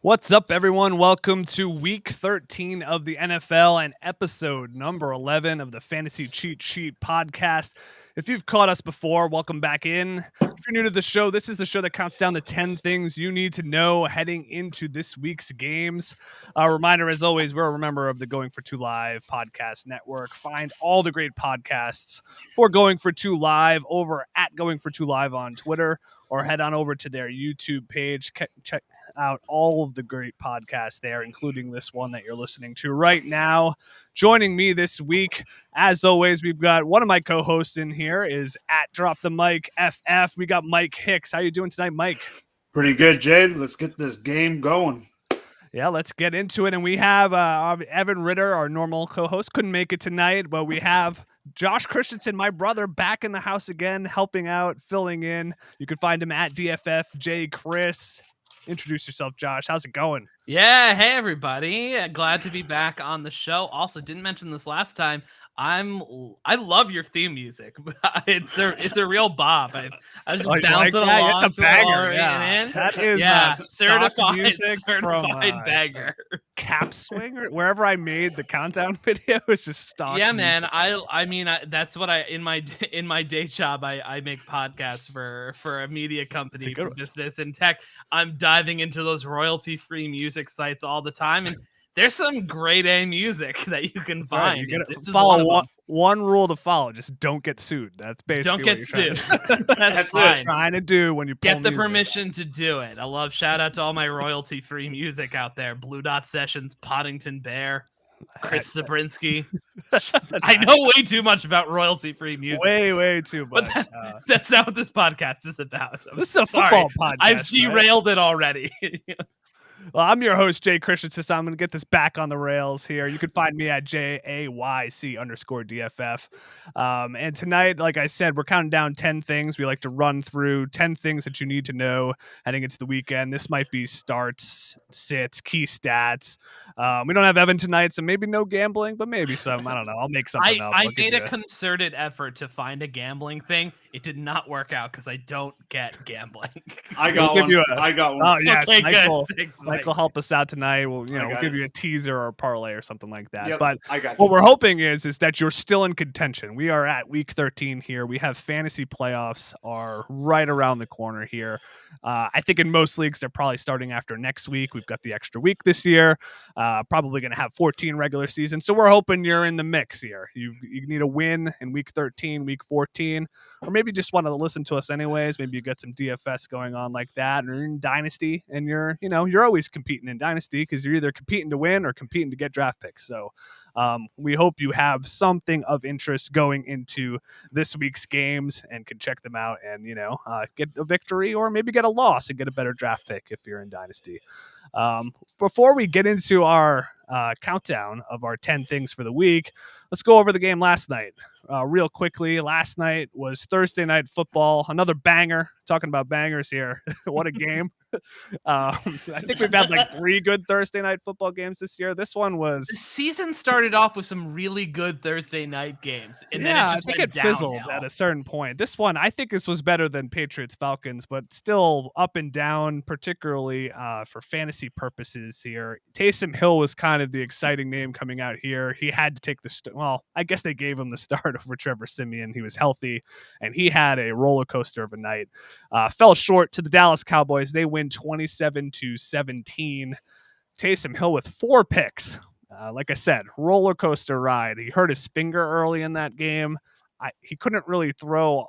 What's up, everyone? Welcome to week 13 of the NFL and episode number 11 of the Fantasy Cheat Sheet podcast. If you've caught us before, welcome back in. If you're new to the show, this is the show that counts down the 10 things you need to know heading into this week's games. A reminder, as always, we're a member of the Going for Two Live podcast network. Find all the great podcasts for Going for Two Live over at Going for Two Live on Twitter, or head on over to their YouTube page. Check out all of the great podcasts there, including this one that you're listening to right now. Joining me this week, as always, we've got one of my co-hosts in here is at Drop the Mic FF. We got Mike Hicks. How you doing tonight, Mike? Pretty good, Jay. Let's get this game going. Yeah, let's get into it. And we have Evan Ritter, our normal co-host, couldn't make it tonight, but we have Josh Christensen, my brother, back in the house again, helping out, filling in. You can find him at DFFJ Chris. Introduce yourself, Josh. How's it going? Yeah, hey everybody. Glad to be back on the show. Also, didn't mention this last time. I love your theme music. It's a real bop. I was just bouncing along. It's a banger. Yeah. That is certified banger. Cap Swinger. Wherever I made the countdown video, it's just stock. Yeah, music. man. I mean, that's what I in my day job. I make podcasts for a media company for business and tech. I'm diving into those royalty-free music sites all the time, and there's some grade A music that you can find. Right. You follow one rule to follow: just don't get sued. That's basically don't get sued. That's what you're trying to do when you get the permission to do it. Shout out to all my royalty-free music out there: Blue Dot Sessions, Poddington Bear, Chris Zabrinski. I know way too much about royalty-free music. Way too much. But that's not what this podcast is about. This is a football podcast. I've derailed it already. Well, I'm your host, Jay Christensen. So I'm going to get this back on the rails here. You can find me at JAYC_DFF. And tonight, like I said, we're counting down 10 things. We like to run through 10 things that you need to know heading into the weekend. This might be starts, sits, key stats. We don't have Evan tonight, so maybe no gambling, but maybe some. I don't know. I'll make something up. I made a concerted effort to find a gambling thing. It did not work out because I don't get gambling. I got one. Oh, yes. Okay, Mike will help us out tonight. We'll give you a teaser or a parlay or something like that. Yep, but what we're hoping is that you're still in contention. We are at week 13 here. We have fantasy playoffs are right around the corner here. I think in most leagues, they're probably starting after next week. We've got the extra week this year. Probably going to have 14 regular seasons. So we're hoping you're in the mix here. You need a win in week 13, week 14, or maybe just want to listen to us anyways. Maybe you got some DFS going on like that, or in Dynasty, and you're always competing in Dynasty because you're either competing to win or competing to get draft picks. So we hope you have something of interest going into this week's games and can check them out and, get a victory or maybe get a loss and get a better draft pick if you're in Dynasty. Before we get into our countdown of our 10 things for the week, let's go over the game last night. Real quickly, last night was Thursday Night Football, another banger. Talking about bangers here. What a game. I think we've had like 3 good Thursday Night Football games this year. This one was... The season started off with some really good Thursday night games. And then I think it fizzled at a certain point. This one, I think this was better than Patriots-Falcons, but still up and down, particularly for fantasy purposes here. Taysom Hill was kind of the exciting name coming out here. He had to take I guess they gave him the start over Trevor Siemian. He was healthy, and he had a roller coaster of a night. Fell short to the Dallas Cowboys. They win 27-17. Taysom Hill with 4 picks. Like I said, roller coaster ride. He hurt his finger early in that game. He couldn't really throw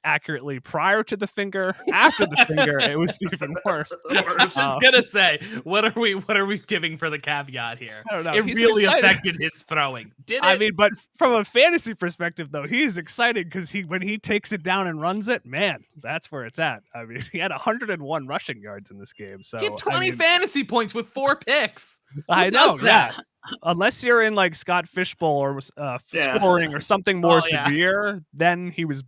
accurately prior to the finger. After the finger, it was even worse. I was just gonna say, what are we giving for the caveat here? I don't know. It really affected his throwing. Did it? I mean, but from a fantasy perspective, though, he's excited because when he takes it down and runs it, man, that's where it's at. I mean, he had 101 rushing yards in this game. So get 20 fantasy points with 4 picks. I know that. Unless you're in like Scott Fishbowl or scoring or something more severe, then he was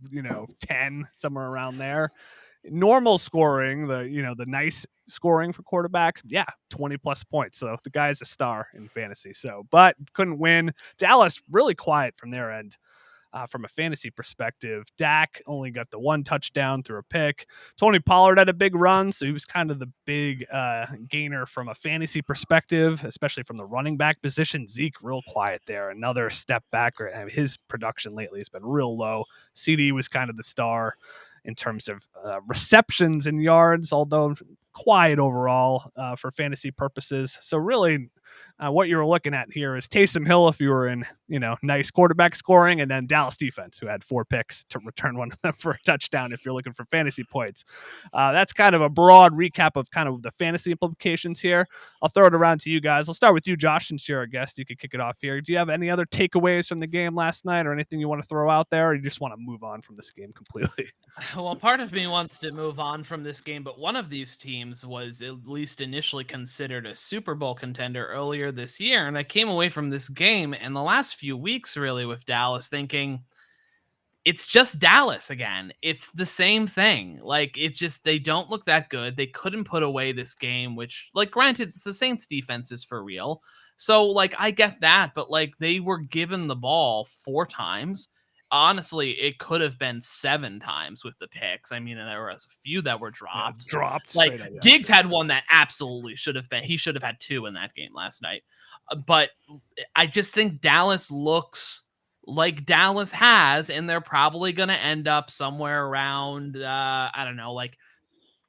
10 somewhere around there. Normal scoring, the nice scoring for quarterbacks, 20 plus points. So the guy's a star in fantasy. So, but couldn't win. Dallas really quiet from their end. from a fantasy perspective. Dak only got the 1 touchdown through a pick. Tony Pollard had a big run, so he was kind of the big gainer from a fantasy perspective, especially from the running back position. Zeke real quiet there. Another step back. His production lately has been real low. CD was kind of the star in terms of receptions and yards, although quiet overall for fantasy purposes. So really what you're looking at here is Taysom Hill if you were in, nice quarterback scoring, and then Dallas defense, who had 4 picks to return one of them for a touchdown if you're looking for fantasy points. That's kind of a broad recap of kind of the fantasy implications here. I'll throw it around to you guys. I'll start with you, Josh, since you're a guest. You could kick it off here. Do you have any other takeaways from the game last night or anything you want to throw out there, or you just want to move on from this game completely? Well, part of me wants to move on from this game, but one of these teams was at least initially considered a Super Bowl contender earlier this year, and I came away from this game and the last few weeks really with Dallas thinking it's just Dallas again. It's the same thing. Like, it's just they don't look that good. They couldn't put away this game, which, like, granted, it's the Saints defense is for real. So, like, I get that, but, like, they were given the ball 4 times. Honestly, it could have been 7 times with the picks. I mean, there were a few that were dropped. Yeah, dropped. Like, Diggs had one that absolutely should have been. He should have had 2 in that game last night. But I just think Dallas looks like Dallas has, and they're probably going to end up somewhere around, I don't know, like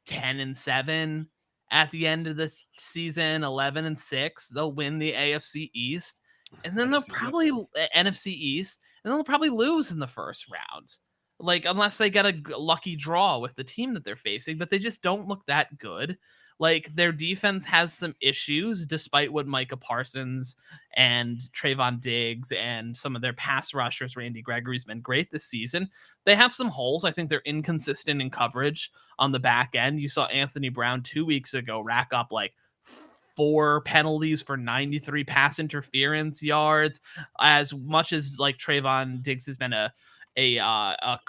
10-7 at the end of the season, 11-6. They'll win the AFC East, and then they'll probably NFC East. And they'll probably lose in the first round, like, unless they get a lucky draw with the team that they're facing, but they just don't look that good. Like, their defense has some issues, despite what Micah Parsons and Trayvon Diggs and some of their pass rushers, Randy Gregory's been great this season. They have some holes. I think they're inconsistent in coverage on the back end. You saw Anthony Brown 2 weeks ago rack up like 4 penalties for 93 pass interference yards. As much as like Trayvon Diggs has been a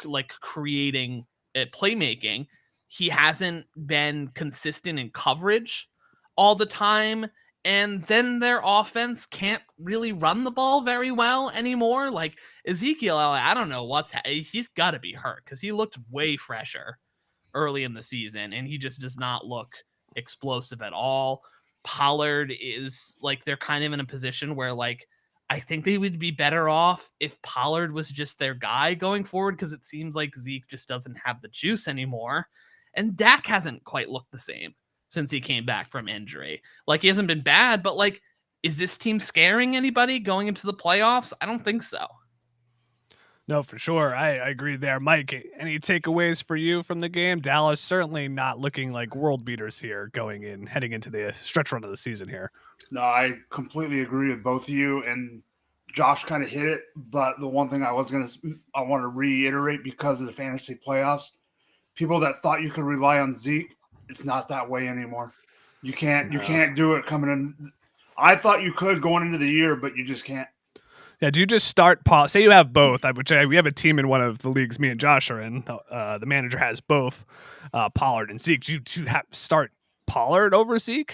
like creating playmaking, he hasn't been consistent in coverage all the time. And then their offense can't really run the ball very well anymore. Like Ezekiel, I don't know he's got to be hurt because he looked way fresher early in the season, and he just does not look explosive at all. Pollard is like, they're kind of in a position where, like, I think they would be better off if Pollard was just their guy going forward, because it seems like Zeke just doesn't have the juice anymore. And Dak hasn't quite looked the same since he came back from injury. Like, he hasn't been bad, but, like, is this team scaring anybody going into the playoffs? I don't think so. No, for sure. I agree there. Mike, any takeaways for you from the game? Dallas certainly not looking like world beaters here heading into the stretch run of the season here. No, I completely agree with both of you, and Josh kind of hit it. But the one thing I want to reiterate, because of the fantasy playoffs, people that thought you could rely on Zeke, it's not that way anymore. You can't do it coming in. I thought you could going into the year, but you just can't. Yeah, do you just start say you have both, we have a team in one of the leagues me and Josh are in. The manager has both Pollard and Zeke. Do you start Pollard over Zeke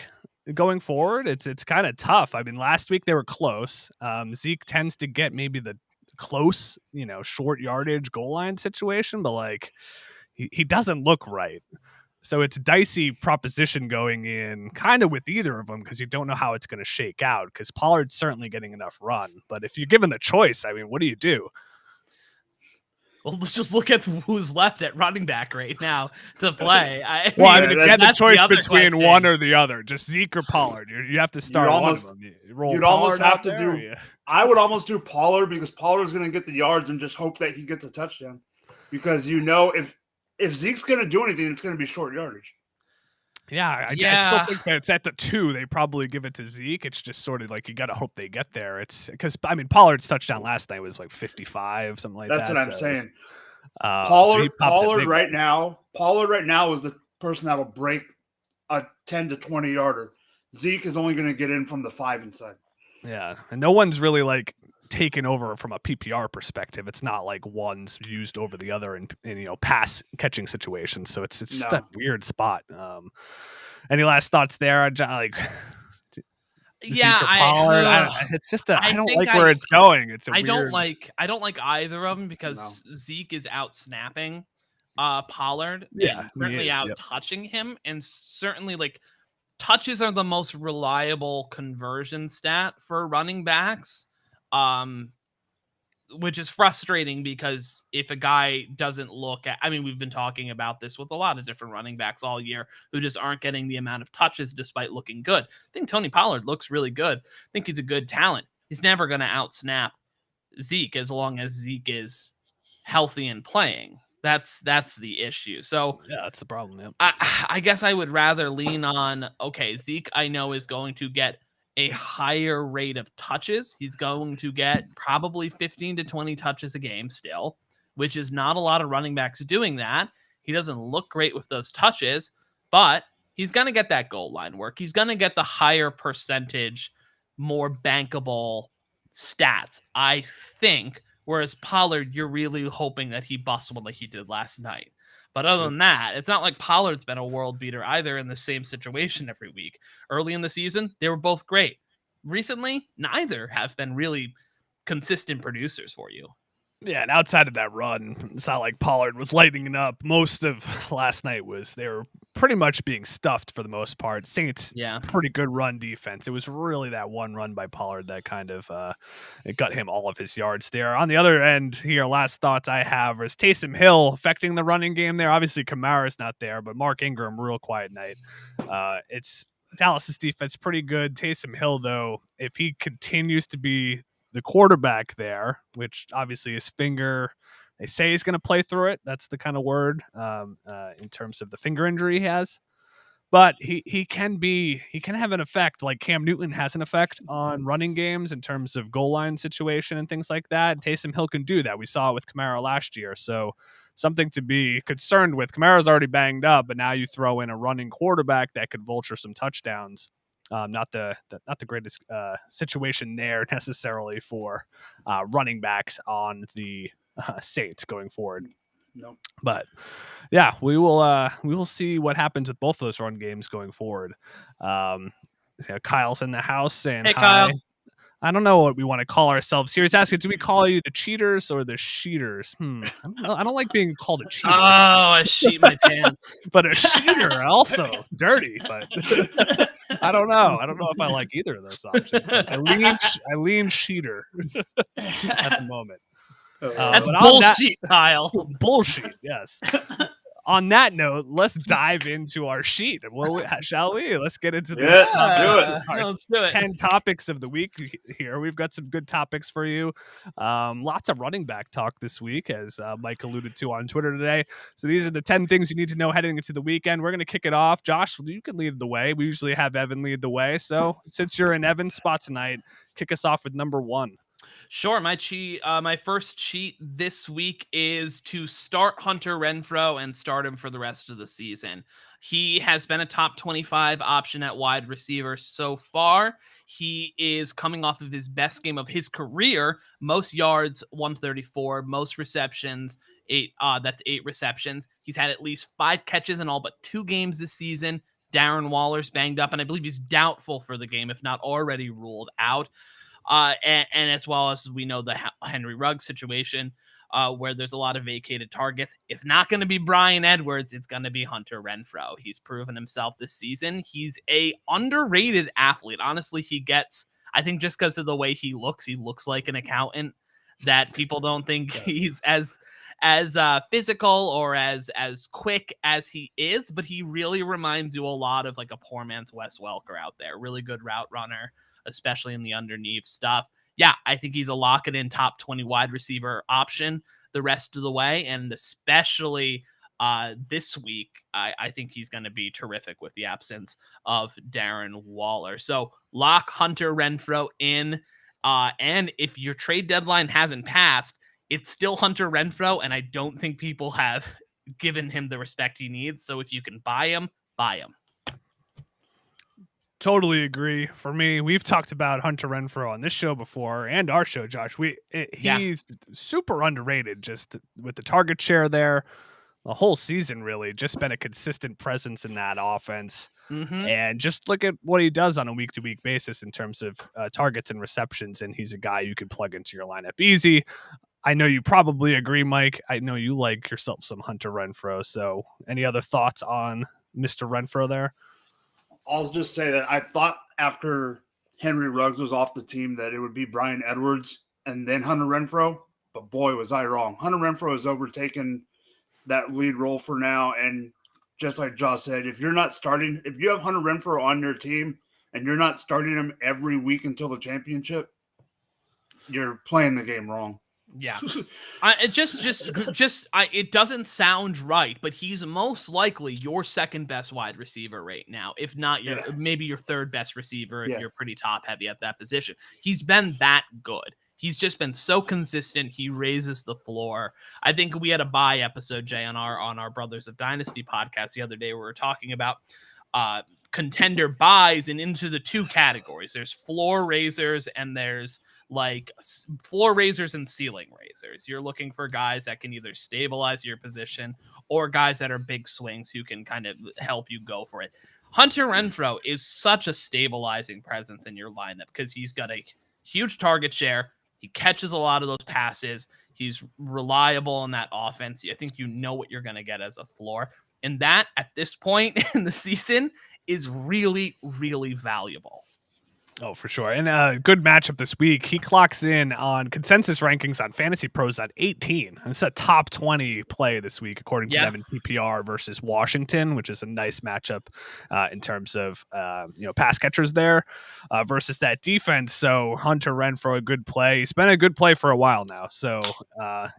going forward? It's kind of tough. I mean, last week they were close. Zeke tends to get maybe the close, short yardage goal line situation, but like he doesn't look right. So it's a dicey proposition going in kind of with either of them, because you don't know how it's going to shake out, because Pollard's certainly getting enough run. But if you're given the choice, I mean, what do you do? Well, let's just look at who's left at running back right now to play. If you had the choice between one or the other, just Zeke or Pollard, you have to start one of them. You'd almost have to do. I would almost do Pollard, because Pollard's going to get the yards and just hope that he gets a touchdown, because if Zeke's going to do anything, it's going to be short yardage. Yeah, I still think that it's at the 2. They probably give it to Zeke. It's just sort of like you got to hope they get there. It's because, I mean, Pollard's touchdown last night was like 55, something like that. That's what I'm saying. Pollard right now is the person that'll break a 10 to 20 yarder. Zeke is only going to get in from the 5 inside. Yeah, and no one's really like taken over from a PPR perspective. It's not like one's used over the other in pass catching situations. So it's just a weird spot. Any last thoughts there? Yeah, it's just I don't think like where it's going. It's I don't like either of them because Zeke is out snapping Pollard and certainly out touching him, and certainly like touches are the most reliable conversion stat for running backs. Which is frustrating because if a guy doesn't look at, I mean, we've been talking about this with a lot of different running backs all year who just aren't getting the amount of touches despite looking good. I think Tony Pollard looks really good. I think he's a good talent. He's never going to outsnap Zeke as long as Zeke is healthy and playing. That's the issue. So yeah, that's the problem. Yep. I guess I would rather lean on, okay, Zeke I know is going to get a higher rate of touches. He's going to get probably 15 to 20 touches a game still, which is not a lot of running backs doing that. He doesn't look great with those touches, but he's going to get that goal line work. He's going to get the higher percentage, more bankable stats, I think. Whereas Pollard, you're really hoping that he busts one like he did last night. But other than that, it's not like Pollard's been a world beater either in the same situation every week. Early in the season, they were both great. Recently, neither have been really consistent producers for you. Yeah, and outside of that run, it's not like Pollard was lighting it up. Most of last night they were pretty much being stuffed for the most part. Saints, pretty good run defense. It was really that one run by Pollard that kind of it got him all of his yards there. On the other end here, last thoughts I have is Taysom Hill affecting the running game there. Obviously, Kamara's not there, but Mark Ingram, real quiet night. It's Dallas's defense pretty good. Taysom Hill, though, if he continues to be the quarterback there, which obviously his finger, they say he's going to play through it. That's the kind of word in terms of the finger injury he has. But he can have an effect like Cam Newton has an effect on running games in terms of goal line situation and things like that. Taysom Hill can do that. We saw it with Kamara last year. So something to be concerned with. Kamara's already banged up, but now you throw in a running quarterback that could vulture some touchdowns. Not the greatest situation there necessarily for running backs on the Saints going forward. Nope. But yeah, we will see what happens with both those run games going forward. Kyle's in the house saying hey, hi. Kyle. I don't know what we want to call ourselves here. He's asking, do we call you the cheaters or the sheeters? I don't like being called a cheater. Oh, I sheet my pants. But a sheeter also dirty. But I don't know. I don't know if I like either of those options. I lean sheeter at the moment. That's bullshit, Kyle. Bullshit, yes. On that note, let's dive into our sheet. Well, shall we? Let's get into let's do it. 10 topics of the week here. We've got some good topics for you. Lots of running back talk this week, as Mike alluded to on Twitter today. So these are the 10 things you need to know heading into the weekend. We're going to kick it off. Josh, you can lead the way. We usually have Evan lead the way. So since you're in Evan's spot tonight, kick us off with number 1. Sure. My first cheat this week is to start Hunter Renfro and start him for the rest of the season. He has been a top 25 option at wide receiver so far. He is coming off of his best game of his career, most yards, 134, most receptions, 8. That's 8 receptions. He's had at least 5 catches in all but 2 games this season. Darren Waller's banged up, and I believe he's doubtful for the game, if not already ruled out. And as well as we know the Henry Ruggs situation, where there's a lot of vacated targets. It's not going to be Bryan Edwards. It's going to be Hunter Renfro. He's proven himself this season. He's a underrated athlete. Honestly, I think just because of the way he looks like an accountant, that people don't think he's as physical or as quick as he is, but he really reminds you a lot of like a poor man's Wes Welker out there. Really good route runner, especially in the underneath stuff. Yeah, I think he's a lock it in top 20 wide receiver option the rest of the way. And especially this week, I think he's going to be terrific with the absence of Darren Waller. So lock Hunter Renfro in. And if your trade deadline hasn't passed, it's still Hunter Renfro. And I don't think people have given him the respect he needs. So if you can buy him, buy him. Totally agree. For me, we've talked about Hunter Renfro on this show before and our show, Josh. He's super underrated just with the target share there. the whole season, really, just been a consistent presence in that offense. And just look at what he does on a week-to-week basis in terms of targets and receptions, and he's a guy you can plug into your lineup easy. I know you probably agree, Mike. I know you like yourself some Hunter Renfro. So any other thoughts on Mr. Renfro there? I'll just say that I thought after Henry Ruggs was off the team that it would be Bryan Edwards and then Hunter Renfro, but boy, was I wrong. Hunter Renfro has overtaken that lead role for now, and just like Josh said, if you have Hunter Renfro on your team and you're not starting him every week until the championship, you're playing the game wrong. Yeah, it doesn't sound right, but he's most likely your second best wide receiver right now, if not maybe your third best receiver if you're pretty top heavy at that position. He's been that good. He's just been so consistent. He raises the floor. I think we had a bye episode, Jay, on our Brothers of Dynasty podcast the other day where we were talking about contender buys and into the two categories. There's floor raisers and there's like floor raisers and ceiling raisers. You're looking for guys that can either stabilize your position or guys that are big swings who can kind of help you go for it. Hunter Renfro is such a stabilizing presence in your lineup because he's got a huge target share. He catches a lot of those passes. He's reliable in that offense. I think you know what you're going to get as a floor. And that, at this point in the season, is really, really valuable. Oh, for sure. And a good matchup this week. He clocks in on consensus rankings on Fantasy Pros at 18. It's a top 20 play this week, according to them in PPR versus Washington, which is a nice matchup in terms of pass catchers there versus that defense. So Hunter Renfro, a good play. He's been a good play for a while now. So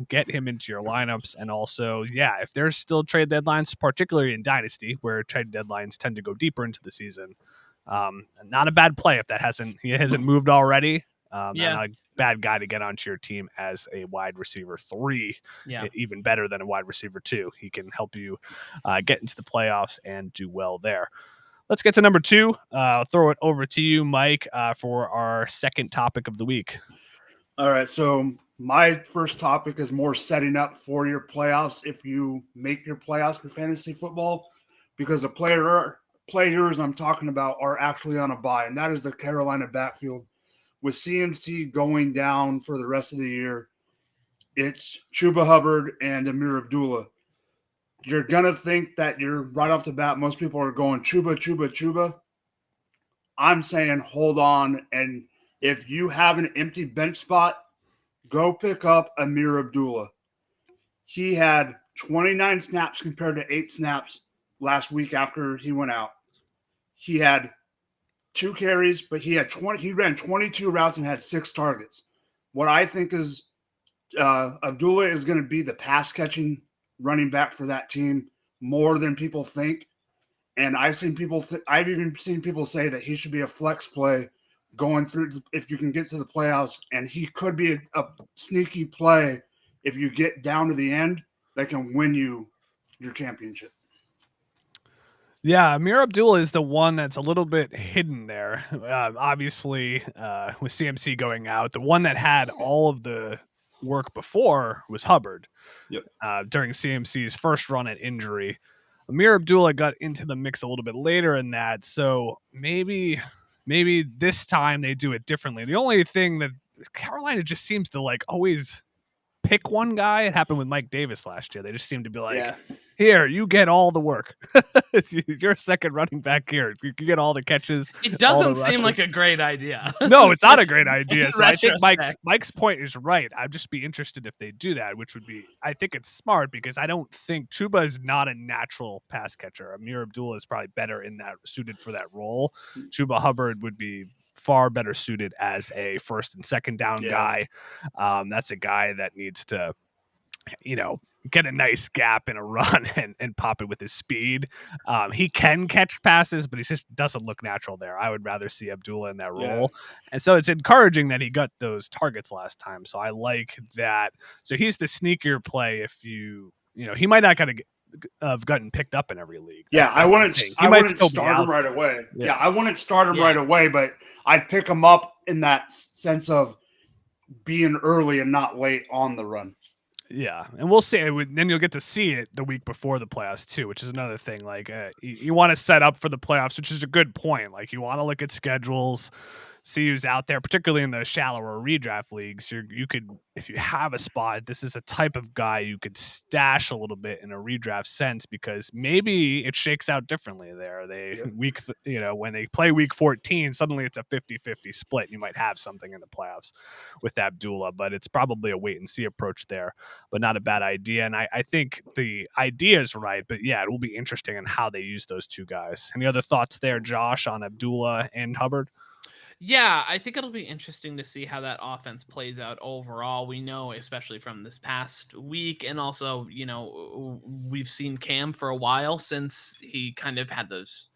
get him into your lineups. And also, if there's still trade deadlines, particularly in Dynasty, where trade deadlines tend to go deeper into the season, not a bad play if he hasn't moved already. Not a bad guy to get onto your team as a wide receiver 3. Even better than a wide receiver 2. He can help you get into the playoffs and do well there. Let's get to number 2. I'll throw it over to you, Mike, for our second topic of the week. All right. So my first topic is more setting up for your playoffs if you make your playoffs for fantasy football, because the players I'm talking about are actually on a bye, and that is the Carolina backfield. With CMC going down for the rest of the year, it's Chuba Hubbard and Amir Abdullah. You're going to think that you're right off the bat, most people are going Chuba. I'm saying hold on, and if you have an empty bench spot, go pick up Amir Abdullah. He had 29 snaps compared to 8 snaps last week after he went out. He had 2 carries, but he ran 22 routes and had 6 targets. What I think is Abdullah is going to be the pass catching running back for that team more than people think. And I've even seen people say that he should be a flex play going through if you can get to the playoffs, and he could be a sneaky play if you get down to the end that can win you your championship. Yeah, Amir Abdullah is the one that's a little bit hidden there. Obviously, with CMC going out, the one that had all of the work before was Hubbard. During CMC's first run at injury. Amir Abdullah got into the mix a little bit later in that, so maybe this time they do it differently. The only thing that Carolina just seems to always pick one guy. It happened with Mike Davis last year. They just seem to be here, you get all the work. You're a second running back here. You get all the catches. It doesn't seem like a great idea. No, it's not a great idea. So I think Mike's point is right. I'd just be interested if they do that, which would be, I think it's smart because I don't think Chuba is not a natural pass catcher. Amir Abdullah is probably better suited for that role. Chuba Hubbard would be far better suited as a first and second down guy. That's a guy that needs to, get a nice gap in a run and pop it with his speed. He can catch passes, but he just doesn't look natural there. I would rather see Abdullah in that role. And so it's encouraging that he got those targets last time. So I like that. So he's the sneakier play if he might not have gotten picked up in every league. I wouldn't start him right away. I wouldn't start him right away, but I'd pick him up in that sense of being early and not late on the run. Yeah, and we'll see. Then you'll get to see it the week before the playoffs too, which is another thing. Like you want to set up for the playoffs, which is a good point. Like you want to look at schedules, see who's out there, particularly in the shallower redraft leagues. You could, if you have a spot, this is a type of guy you could stash a little bit in a redraft sense because maybe it shakes out differently there. When they play week 14, suddenly it's a 50-50 split. You might have something in the playoffs with Abdullah, but it's probably a wait and see approach there, but not a bad idea. And I think the idea is right, but yeah, it will be interesting in how they use those two guys. Any other thoughts there, Josh, on Abdullah and Hubbard? Yeah, I think it'll be interesting to see how that offense plays out overall. We know, especially from this past week, and also, we've seen Cam for a while since he kind of had those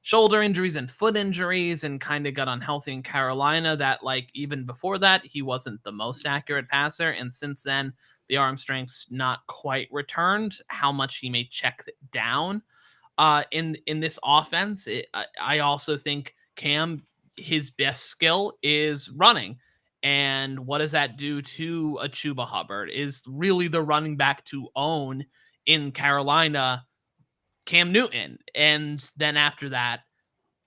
shoulder injuries and foot injuries and kind of got unhealthy in Carolina, that like even before that, he wasn't the most accurate passer. And since then, the arm strength's not quite returned. How much he may check down in this offense. I also think Cam, his best skill is running. And what does that do to a Chuba Hubbard? Is really the running back to own in Carolina Cam Newton. And then after that,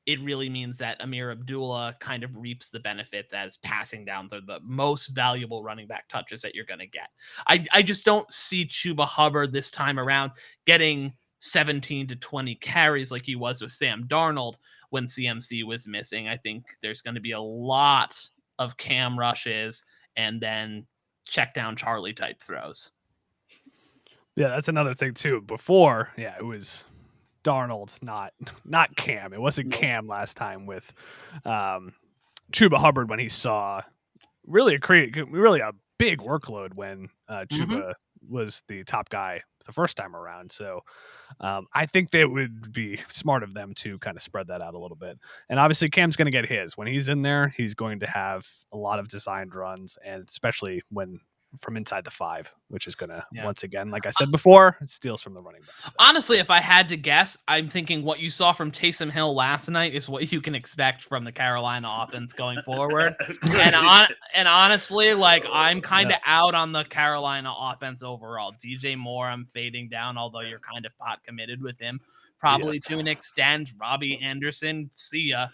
it really means that Amir Abdullah kind of reaps the benefits as passing down to the most valuable running back touches that you're going to get. I just don't see Chuba Hubbard this time around getting 17 to 20 carries like he was with Sam Darnold when CMC was missing. I think there's going to be a lot of Cam rushes and then check down Charlie type throws. Yeah, that's another thing too. Before, it was Darnold, not Cam. It wasn't Cam last time with Chuba Hubbard when he saw really a big workload when Chuba was the top guy the first time around. So I think that would be smart of them to kind of spread that out a little bit. And obviously Cam's going to get his. When he's in there, he's going to have a lot of designed runs, and especially when from inside the 5, which is going to, once again, like I said before, it steals from the running back. So. Honestly, if I had to guess, I'm thinking what you saw from Taysom Hill last night is what you can expect from the Carolina offense going forward. And honestly, like I'm kind of out on the Carolina offense overall. DJ Moore, I'm fading down, although you're kind of pot committed with him. Probably to an extent. Robbie Anderson, see ya.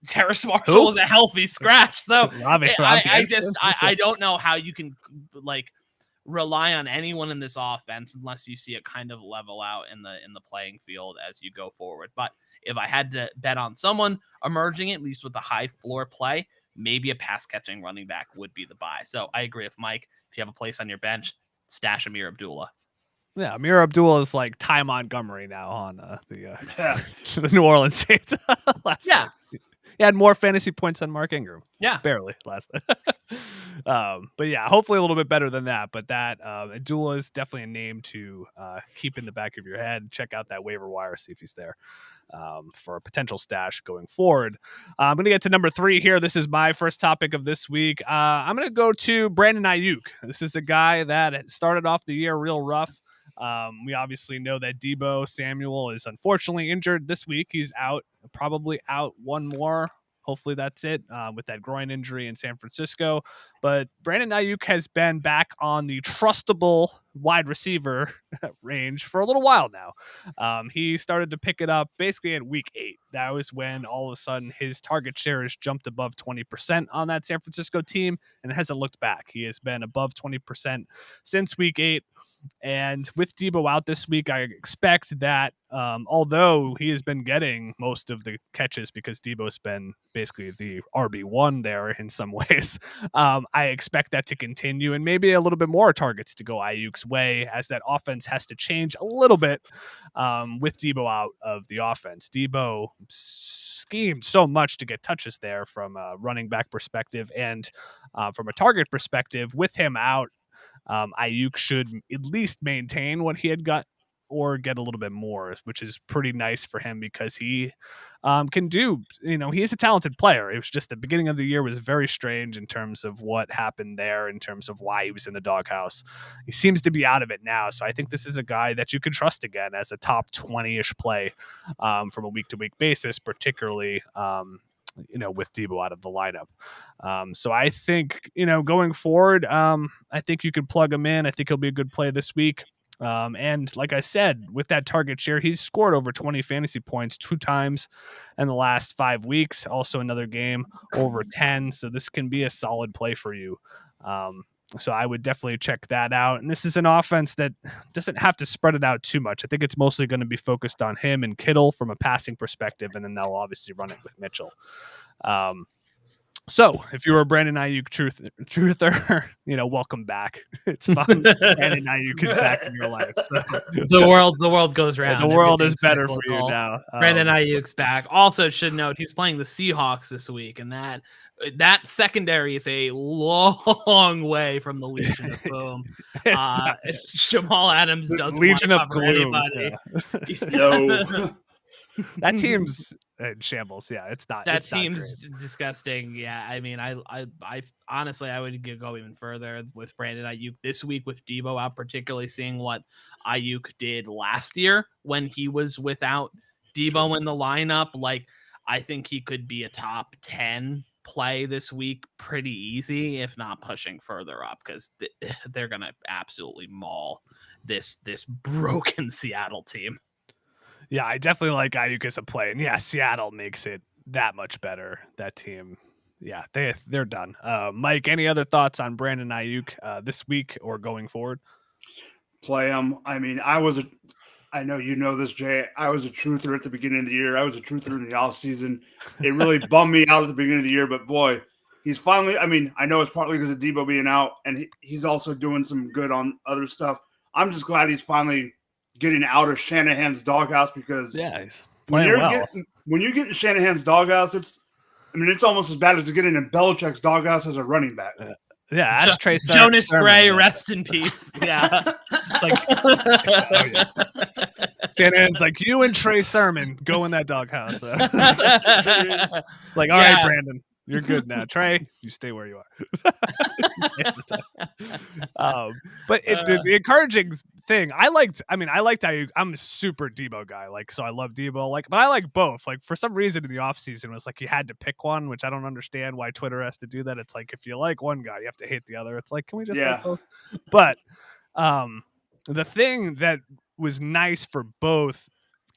Terrace Marshall is a healthy scratch. So I don't know how you can like rely on anyone in this offense unless you see it kind of level out in the playing field as you go forward. But if I had to bet on someone emerging, at least with a high floor play, maybe a pass catching running back would be the buy. So I agree with Mike. If you have a place on your bench, stash Amir Abdullah. Yeah, Amir Abdullah is like Ty Montgomery now on the New Orleans Saints last night. He had more fantasy points than Mark Ingram. Yeah. Barely last night. But yeah, hopefully a little bit better than that. But that Abdullah is definitely a name to keep in the back of your head. Check out that waiver wire, see if he's there for a potential stash going forward. I'm going to get to number 3 here. This is my first topic of this week. I'm going to go to Brandon Nyuk. This is a guy that started off the year real rough. We obviously know that Deebo Samuel is unfortunately injured this week. He's out, probably out one more. Hopefully that's it with that groin injury in San Francisco. But Brandon Nyuk has been back on the trustable wide receiver range for a little while now. He started to pick it up basically at week 8. That was when all of a sudden his target share has jumped above 20% on that San Francisco team and hasn't looked back. He has been above 20% since week 8. And with Deebo out this week, I expect that although he has been getting most of the catches because Deebo's been basically the RB1 there in some ways, I expect that to continue and maybe a little bit more targets to go Ayuk's way as that offense has to change a little bit with Deebo out of the offense. Deebo schemed so much to get touches there from a running back perspective and from a target perspective. With him out, Ayuk should at least maintain what he had got or get a little bit more, which is pretty nice for him because he can do, he is a talented player. It was just the beginning of the year was very strange in terms of what happened there, in terms of why he was in the doghouse. He seems to be out of it now. So I think this is a guy that you can trust again as a top 20-ish play from a week-to-week basis, particularly with Debo out of the lineup. So I think, going forward, I think you could plug him in. I think he'll be a good play this week. And like I said, with that target share, he's scored over 20 fantasy points 2 times in the last 5 weeks. Also another game over 10. So this can be a solid play for you. So I would definitely check that out. And this is an offense that doesn't have to spread it out too much. I think it's mostly going to be focused on him and Kittle from a passing perspective, and then they'll obviously run it with Mitchell. So if you're a Brandon Ayuk truther, welcome back. It's fun. Brandon Ayuk is back in your life. So. The world goes round. The world is better for you now. Brandon Ayuk's back. Also, should note he's playing the Seahawks this week, and that secondary is a long way from the Legion of Boom. Jamal Adams doesn't Legion want of to cover anybody. Yeah. No. That team's in shambles. Yeah, it's not. That it's team's disgusting. Yeah, I mean, I honestly, I would go even further with Brandon Ayuk this week with Debo out, particularly seeing what Ayuk did last year when he was without Debo in the lineup. Like, I think he could be a top 10 play this week pretty easy, if not pushing further up, because they're gonna absolutely maul this broken Seattle team. Yeah, I definitely like Ayuk as a play, and yeah, Seattle makes it that much better. That team, yeah, they're done. Mike, any other thoughts on Brandon Ayuk this week or going forward? Play him. I mean, I know you know this, Jay. I was a truther at the beginning of the year. I was a truther in the offseason. It really bummed me out at the beginning of the year, but boy, he's finally, I mean, I know it's partly because of Debo being out, and he's also doing some good on other stuff. I'm just glad he's finally getting out of Shanahan's doghouse, because he's playing when you get in Shanahan's doghouse, it's almost as bad as getting in Belichick's doghouse as a running back. Yeah, ask Trey Jonas Gray, rest in peace. Yeah. It's like, Shanahan's like, you and Trey Sermon go in that doghouse. Like, all right, Brandon, you're good now. Trey, you stay where you are. But the encouraging thing, I liked Ayuk. I'm a super Debo guy. So I love Debo. But I like both. For some reason in the offseason, it was like you had to pick one, which I don't understand why Twitter has to do that. It's like, if you like one guy, you have to hate the other. It's like, can we just like both? But the thing that was nice for both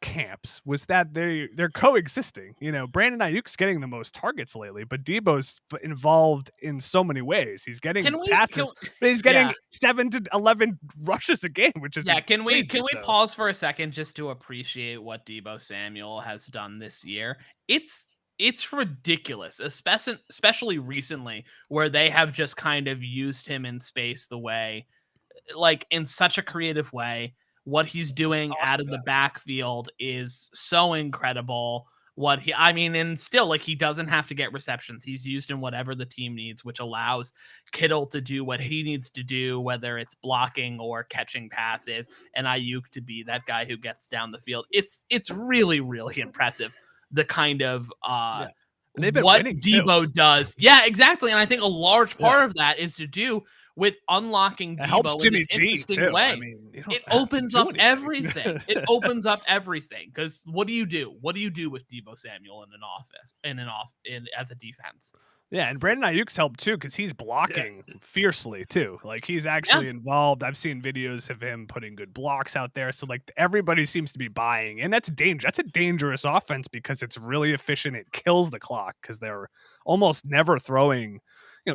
camps was that they're coexisting. Brandon Ayuk's getting the most targets lately, but Debo's involved in so many ways. He's getting passes, but he's getting 7 to 11 rushes a game, which is Can we pause for a second just to appreciate what Debo Samuel has done this year? It's ridiculous, especially recently, where they have just kind of used him in space the way, in such a creative way. What he's doing out of the backfield is so incredible. And still, he doesn't have to get receptions. He's used in whatever the team needs, which allows Kittle to do what he needs to do, whether it's blocking or catching passes, and Ayuk to be that guy who gets down the field. It's really, really impressive, the kind of what Debo does. Yeah, exactly. And I think a large part of that is to do with unlocking Debo in this interesting way. It opens up everything. It opens up everything. Because what do you do? What do you do with Debo Samuel as a defense? Yeah, and Brandon Ayuk's helped too, because he's blocking fiercely too. He's actually involved. I've seen videos of him putting good blocks out there. So everybody seems to be buying, and that's dangerous. That's a dangerous offense because it's really efficient. It kills the clock because they're almost never throwing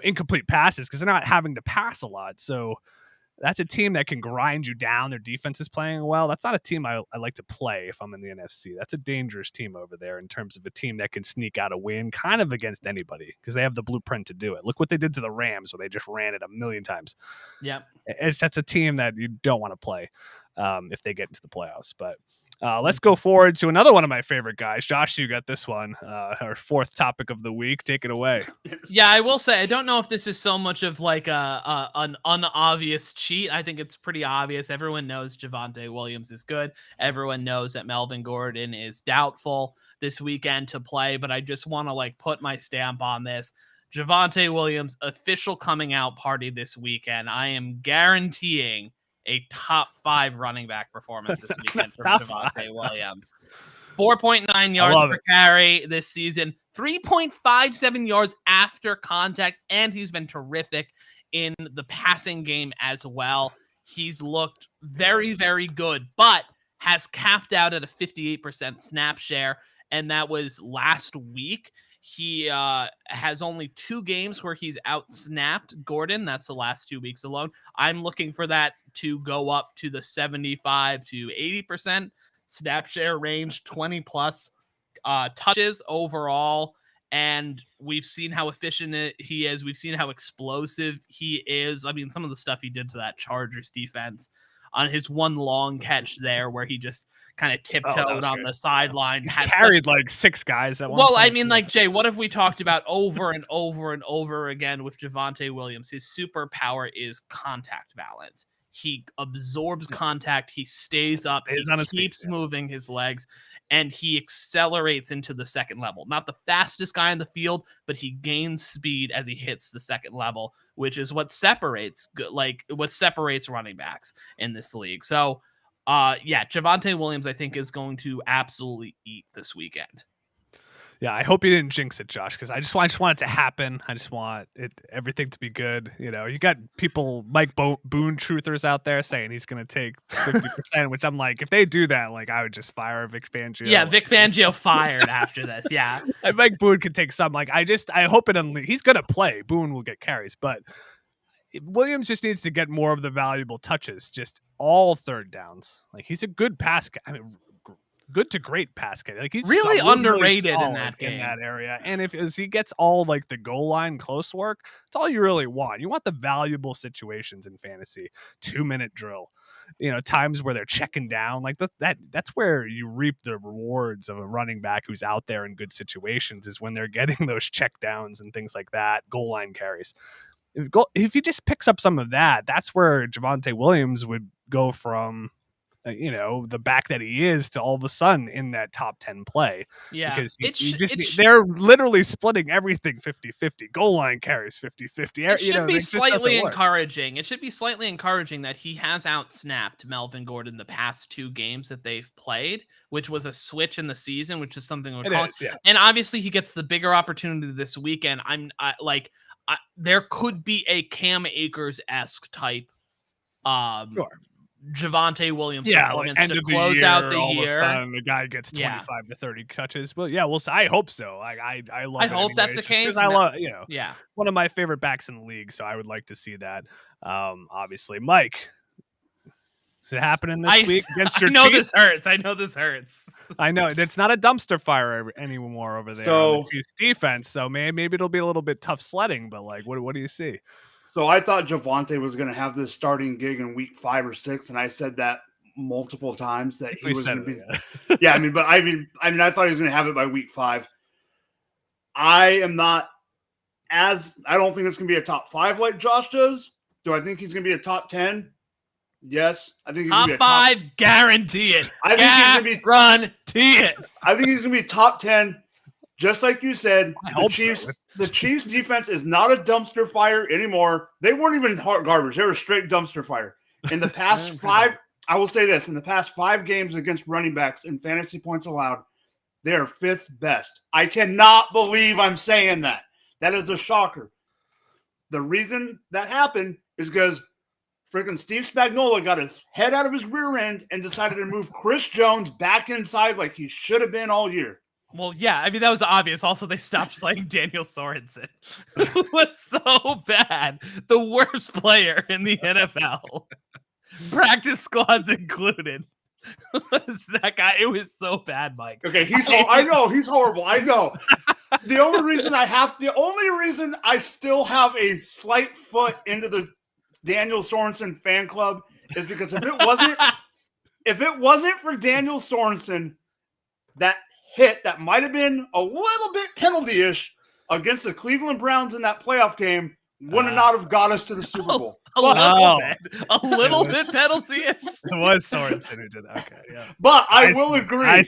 incomplete passes because they're not having to pass a lot. So that's a team that can grind you down. Their defense is playing well. That's not a team I like to play if I'm in the NFC. That's a dangerous team over there in terms of a team that can sneak out a win kind of against anybody because they have the blueprint to do it. Look what they did to the Rams where they just ran it a million times. Yep. That's a team that you don't want to play if they get into the playoffs. But let's go forward to another one of my favorite guys. Josh, you got this one. Our fourth topic of the week. Take it away. Yeah, I will say, I don't know if this is so much of an unobvious cheat. I think it's pretty obvious. Everyone knows Javonte Williams is good. Everyone knows that Melvin Gordon is doubtful this weekend to play, but I just want to put my stamp on this. Javonte Williams official coming out party this weekend. I am guaranteeing a top 5 running back performance this weekend from Javonte Williams. 4.9 yards per carry this season, 3.57 yards after contact, and he's been terrific in the passing game as well. He's looked very, very good, but has capped out at a 58% snap share, and that was last week. He has only 2 games where he's out-snapped Gordon. That's the last 2 weeks alone. I'm looking for that to go up to the 75 to 80% snap share range, 20-plus touches overall. And we've seen how efficient he is. We've seen how explosive he is. I mean, some of the stuff he did to that Chargers defense on his one long catch there where he just kind of tiptoed on the sideline. He carried like 6 guys at one point. I mean, like, Jay, what have we talked about over and over and over again with Javonte Williams? His superpower is contact balance. He absorbs contact. He stays up. He keeps moving his legs, and he accelerates into the second level. Not the fastest guy in the field, but he gains speed as he hits the second level, which is what separates running backs in this league. So, Javonte Williams, I think, is going to absolutely eat this weekend. Yeah, I hope you didn't jinx it, Josh, because I just want it to happen. I just want everything to be good. You know, you got people, Mike Boone truthers out there saying he's going to take 50%, which I'm like, if they do that, like, I would just fire Vic Fangio. Yeah, Vic Fangio fired after this. Yeah, and Mike Boone could take some. Like, I hope he's going to play. Boone will get carries, but Williams just needs to get more of the valuable touches, just all third downs. Like, he's a good pass guy. I mean, good to great pass guy. Like, he's really underrated in that game, in that area. And as he gets all like the goal line close work, it's all you really want. You want the valuable situations in fantasy. 2-minute drill, times where they're checking down. Like that's where you reap the rewards of a running back who's out there in good situations, is when they're getting those check downs and things like that, goal line carries. If he just picks up some of that, that's where Javonte Williams would go from the back that he is to all of a sudden in that top 10 play. Yeah. Because they're literally splitting everything 50-50. Goal line carries 50-50. It should be slightly encouraging. It should be slightly encouraging that he has outsnapped Melvin Gordon the past 2 games that they've played, which was a switch in the season, which is something we're calling. Yeah. And obviously he gets the bigger opportunity this weekend. There could be a Cam Akers-esque type Javonte Williams performance end to of close the year, out the all year. Of a sudden, the guy gets 25 to 30 touches. Well, yeah, I hope so. I love. I hope that's the case. I love one of my favorite backs in the league, so I would like to see that. Obviously, Mike. Is it happening this week against your Chiefs? I know this hurts. I know it's not a dumpster fire anymore over there on the Chiefs defense. So maybe it'll be a little bit tough sledding. But like, what do you see? So I thought Javonte was going to have this starting gig in week 5 or 6, and I said that multiple times that he was going to be. Yeah, I thought he was going to have it by week 5. I don't think it's going to be a top 5 like Josh does. Do I think he's going to be a top 10? Yes, I think he's going to be a top 5. Guarantee it. I think he's going to be guarantee it. I think he's going to be top 10. Just like you said, the Chiefs defense is not a dumpster fire anymore. They weren't even garbage. They were straight dumpster fire. In the past 5, I will say this, in the past 5 games against running backs in fantasy points allowed, they are 5th best. I cannot believe I'm saying that. That is a shocker. The reason that happened is because freaking Steve Spagnuolo got his head out of his rear end and decided to move Chris Jones back inside like he should have been all year. Well, yeah, I mean, that was obvious. Also, they stopped playing Daniel Sorensen. It was so bad. The worst player in the NFL. Practice squads included. Was that guy? It was so bad, Mike. Okay, I know, he's horrible. I know. The only reason I still have a slight foot into the Daniel Sorensen fan club is because if it wasn't for Daniel Sorensen, that hit that might have been a little bit penalty-ish against the Cleveland Browns in that playoff game would not have got us to the Super Bowl. A little bit penalty. It was Sorensen who did that. Okay, yeah. But I will agree.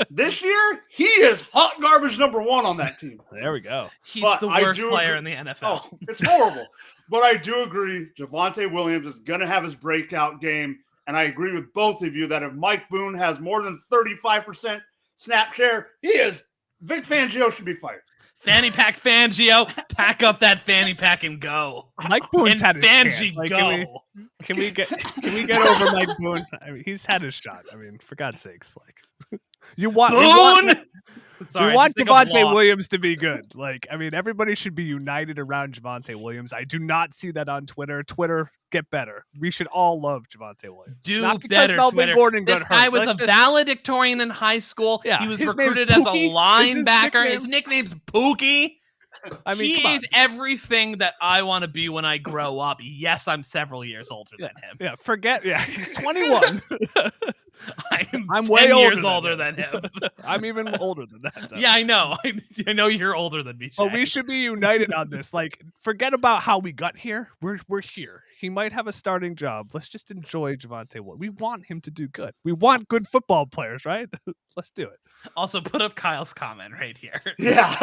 This year, he is hot garbage number 1 on that team. There we go. He's the worst player in the NFL. Oh, it's horrible. But I do agree, Javonte Williams is going to have his breakout game. And I agree with both of you that if Mike Boone has more than 35% snap share. He is. Vic Fangio should be fired. Fanny pack Fangio, pack up that fanny pack and go. Mike Boone's had his chance. Fangy Like, go. Can we get over Mike Boone? I mean, he's had his shot. I mean, for God's sakes, like you want Javonte Williams to be good. Like, I mean, everybody should be united around Javonte Williams. I do not see that on Twitter. Twitter, get better. We should all love Javonte Williams. Do not because better, Melvin Twitter. Gordon this got guy hurt. was a valedictorian in high school. Yeah, he was his recruited name's as a Pookie. linebacker. His nickname's Pookie. I mean, he is everything that I want to be when I grow up. Yes, I'm several years older than him. Yeah, he's 21. I'm way 10 years older than him. I'm even older than that. So. Yeah, I know. I know you're older than me. But we should be united on this. Like, forget about how we got here. We're here. He might have a starting job. Let's just enjoy Javonte Williams. We want him to do good. We want good football players, right? Let's do it. Also, put up Kyle's comment right here. Yeah.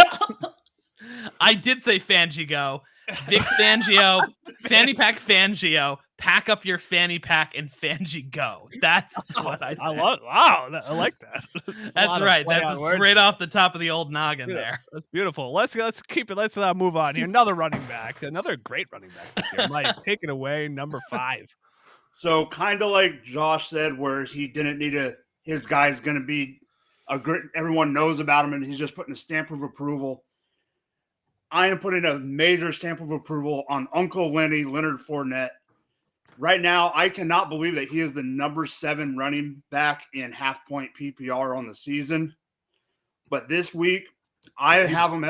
I did say Fangigo. Vic Fangio, fanny pack Fangio, pack up your fanny pack and Fangigo. That's what I said. I like that. That's right. That's straight off the top of the old noggin there. That's beautiful. Let's keep it. Let's move on here. Another running back. Another great running back this year. Mike, take it away. Number 5. So kind of like Josh said, where he didn't need his guy's going to be a great, everyone knows about him and he's just putting a stamp of approval. I am putting a major stamp of approval on Uncle Lenny, Leonard Fournette. Right now, I cannot believe that he is the number 7 running back in half-point PPR on the season. But this week, I have him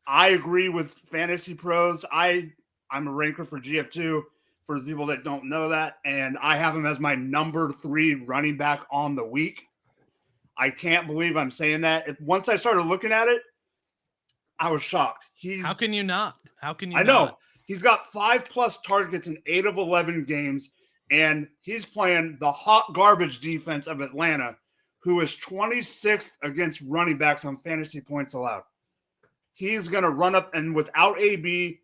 I agree with Fantasy Pros. I'm a ranker for GF2 for the people that don't know that. And I have him as my number 3 running back on the week. I can't believe I'm saying that. Once I started looking at it, I was shocked. How can you not? I know. He's got 5+ targets in 8 of 11 games, and he's playing the hot garbage defense of Atlanta, who is 26th against running backs on fantasy points allowed. He's going to run up, and without AB,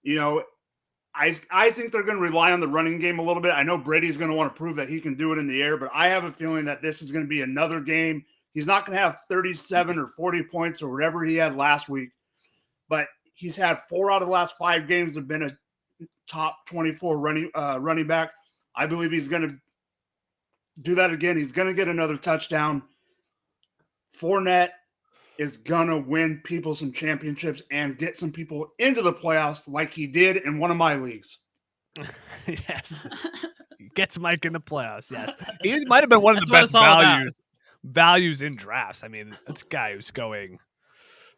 I think they're going to rely on the running game a little bit. I know Brady's going to want to prove that he can do it in the air, but I have a feeling that this is going to be another game. He's not going to have 37 or 40 points or whatever he had last week, but he's had 4 out of the last 5 games have been a top 24 running back. I believe he's going to do that again. He's going to get another touchdown. Fournette is going to win people some championships and get some people into the playoffs like he did in one of my leagues. Yes. Gets Mike in the playoffs, yes. He might have been one of the best values in drafts. I mean, that's a guy who's going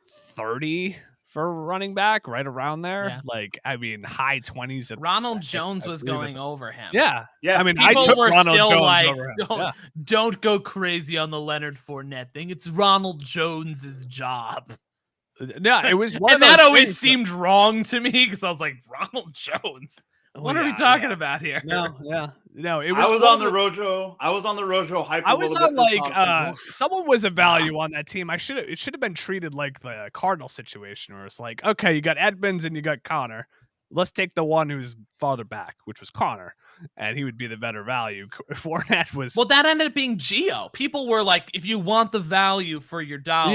30 for running back, right around there. Yeah. Like, I mean, high 20s. Ronald Jones was going over him. Yeah. Yeah. I mean, people I took were Ronald still Jones like, over him. Don't go crazy on the Leonard Fournette thing. It's Ronald Jones's job. Yeah, it was one and of those that always things seemed wrong to me because I was like, Ronald Jones. What are we talking about here? No, it was. I was on the Rojo. Hype. I was on like someone was a value on that team. It should have been treated like the Cardinal situation, where it's like, okay, you got Edmonds and you got Connor. Let's take the one who's farther back, which was Connor, and he would be the better value. Fournette was. Well, that ended up being Gio. People were like, if you want the value for your dollar,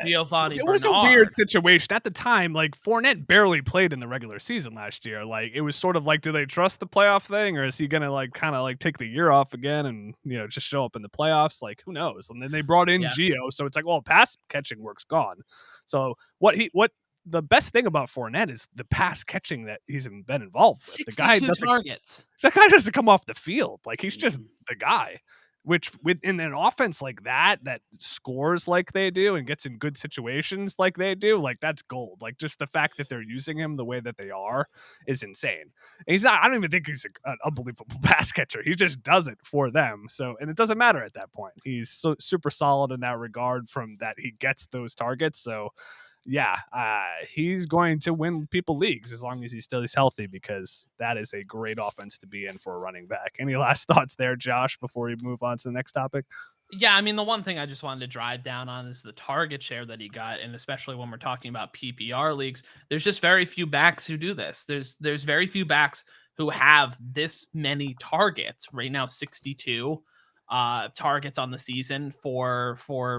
Giovanni it was Bernard. a weird situation at the time. Like, Fournette barely played in the regular season last year. Like, it was sort of like, do they trust the playoff thing, or is he gonna like kind of like take the year off again and just show up in the playoffs? Like, who knows? And then they brought in Gio, so it's like, well, pass catching work's gone. So what the best thing about Fournette is the pass catching that he's been involved with. 62 targets. That guy doesn't come off the field. Like, he's just the guy, which in an offense like that scores like they do and gets in good situations like they do, like, that's gold. Like, just the fact that they're using him the way that they are is insane. And I don't even think he's an unbelievable pass catcher. He just does it for them. So, and it doesn't matter at that point. He's so super solid in that regard from that he gets those targets. So, yeah, he's going to win people leagues as long as he still is healthy, because that is a great offense to be in for a running back. Any last thoughts there, Josh, before we move on to the next topic? Yeah, I mean, the one thing I just wanted to drive down on is the target share that he got, and especially when we're talking about PPR leagues, there's just very few backs who do this. There's very few backs who have this many targets. Right now, 62. targets on the season for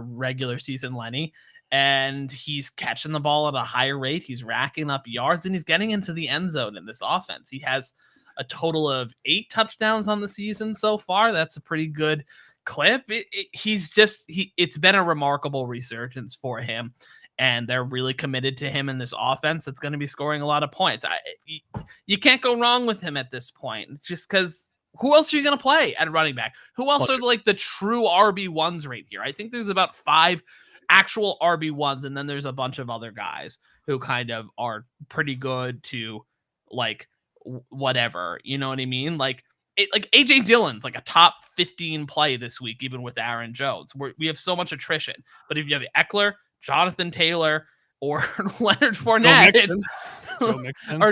regular season Lenny. And he's catching the ball at a higher rate. He's racking up yards, and he's getting into the end zone in this offense. He has a total of 8 touchdowns on the season so far. That's a pretty good clip. It's been a remarkable resurgence for him, and they're really committed to him in this offense. That's going to be scoring a lot of points. You can't go wrong with him at this point, just because who else are you going to play at running back? Who else are like the true RB1s right here? I think there's about 5 actual RB1s, and then there's a bunch of other guys who kind of are pretty good to like whatever, you know what I mean? Like AJ Dillon's like a top 15 play this week, even with Aaron Jones. We have so much attrition, but if you have Eckler, Jonathan Taylor, or Leonard Fournette,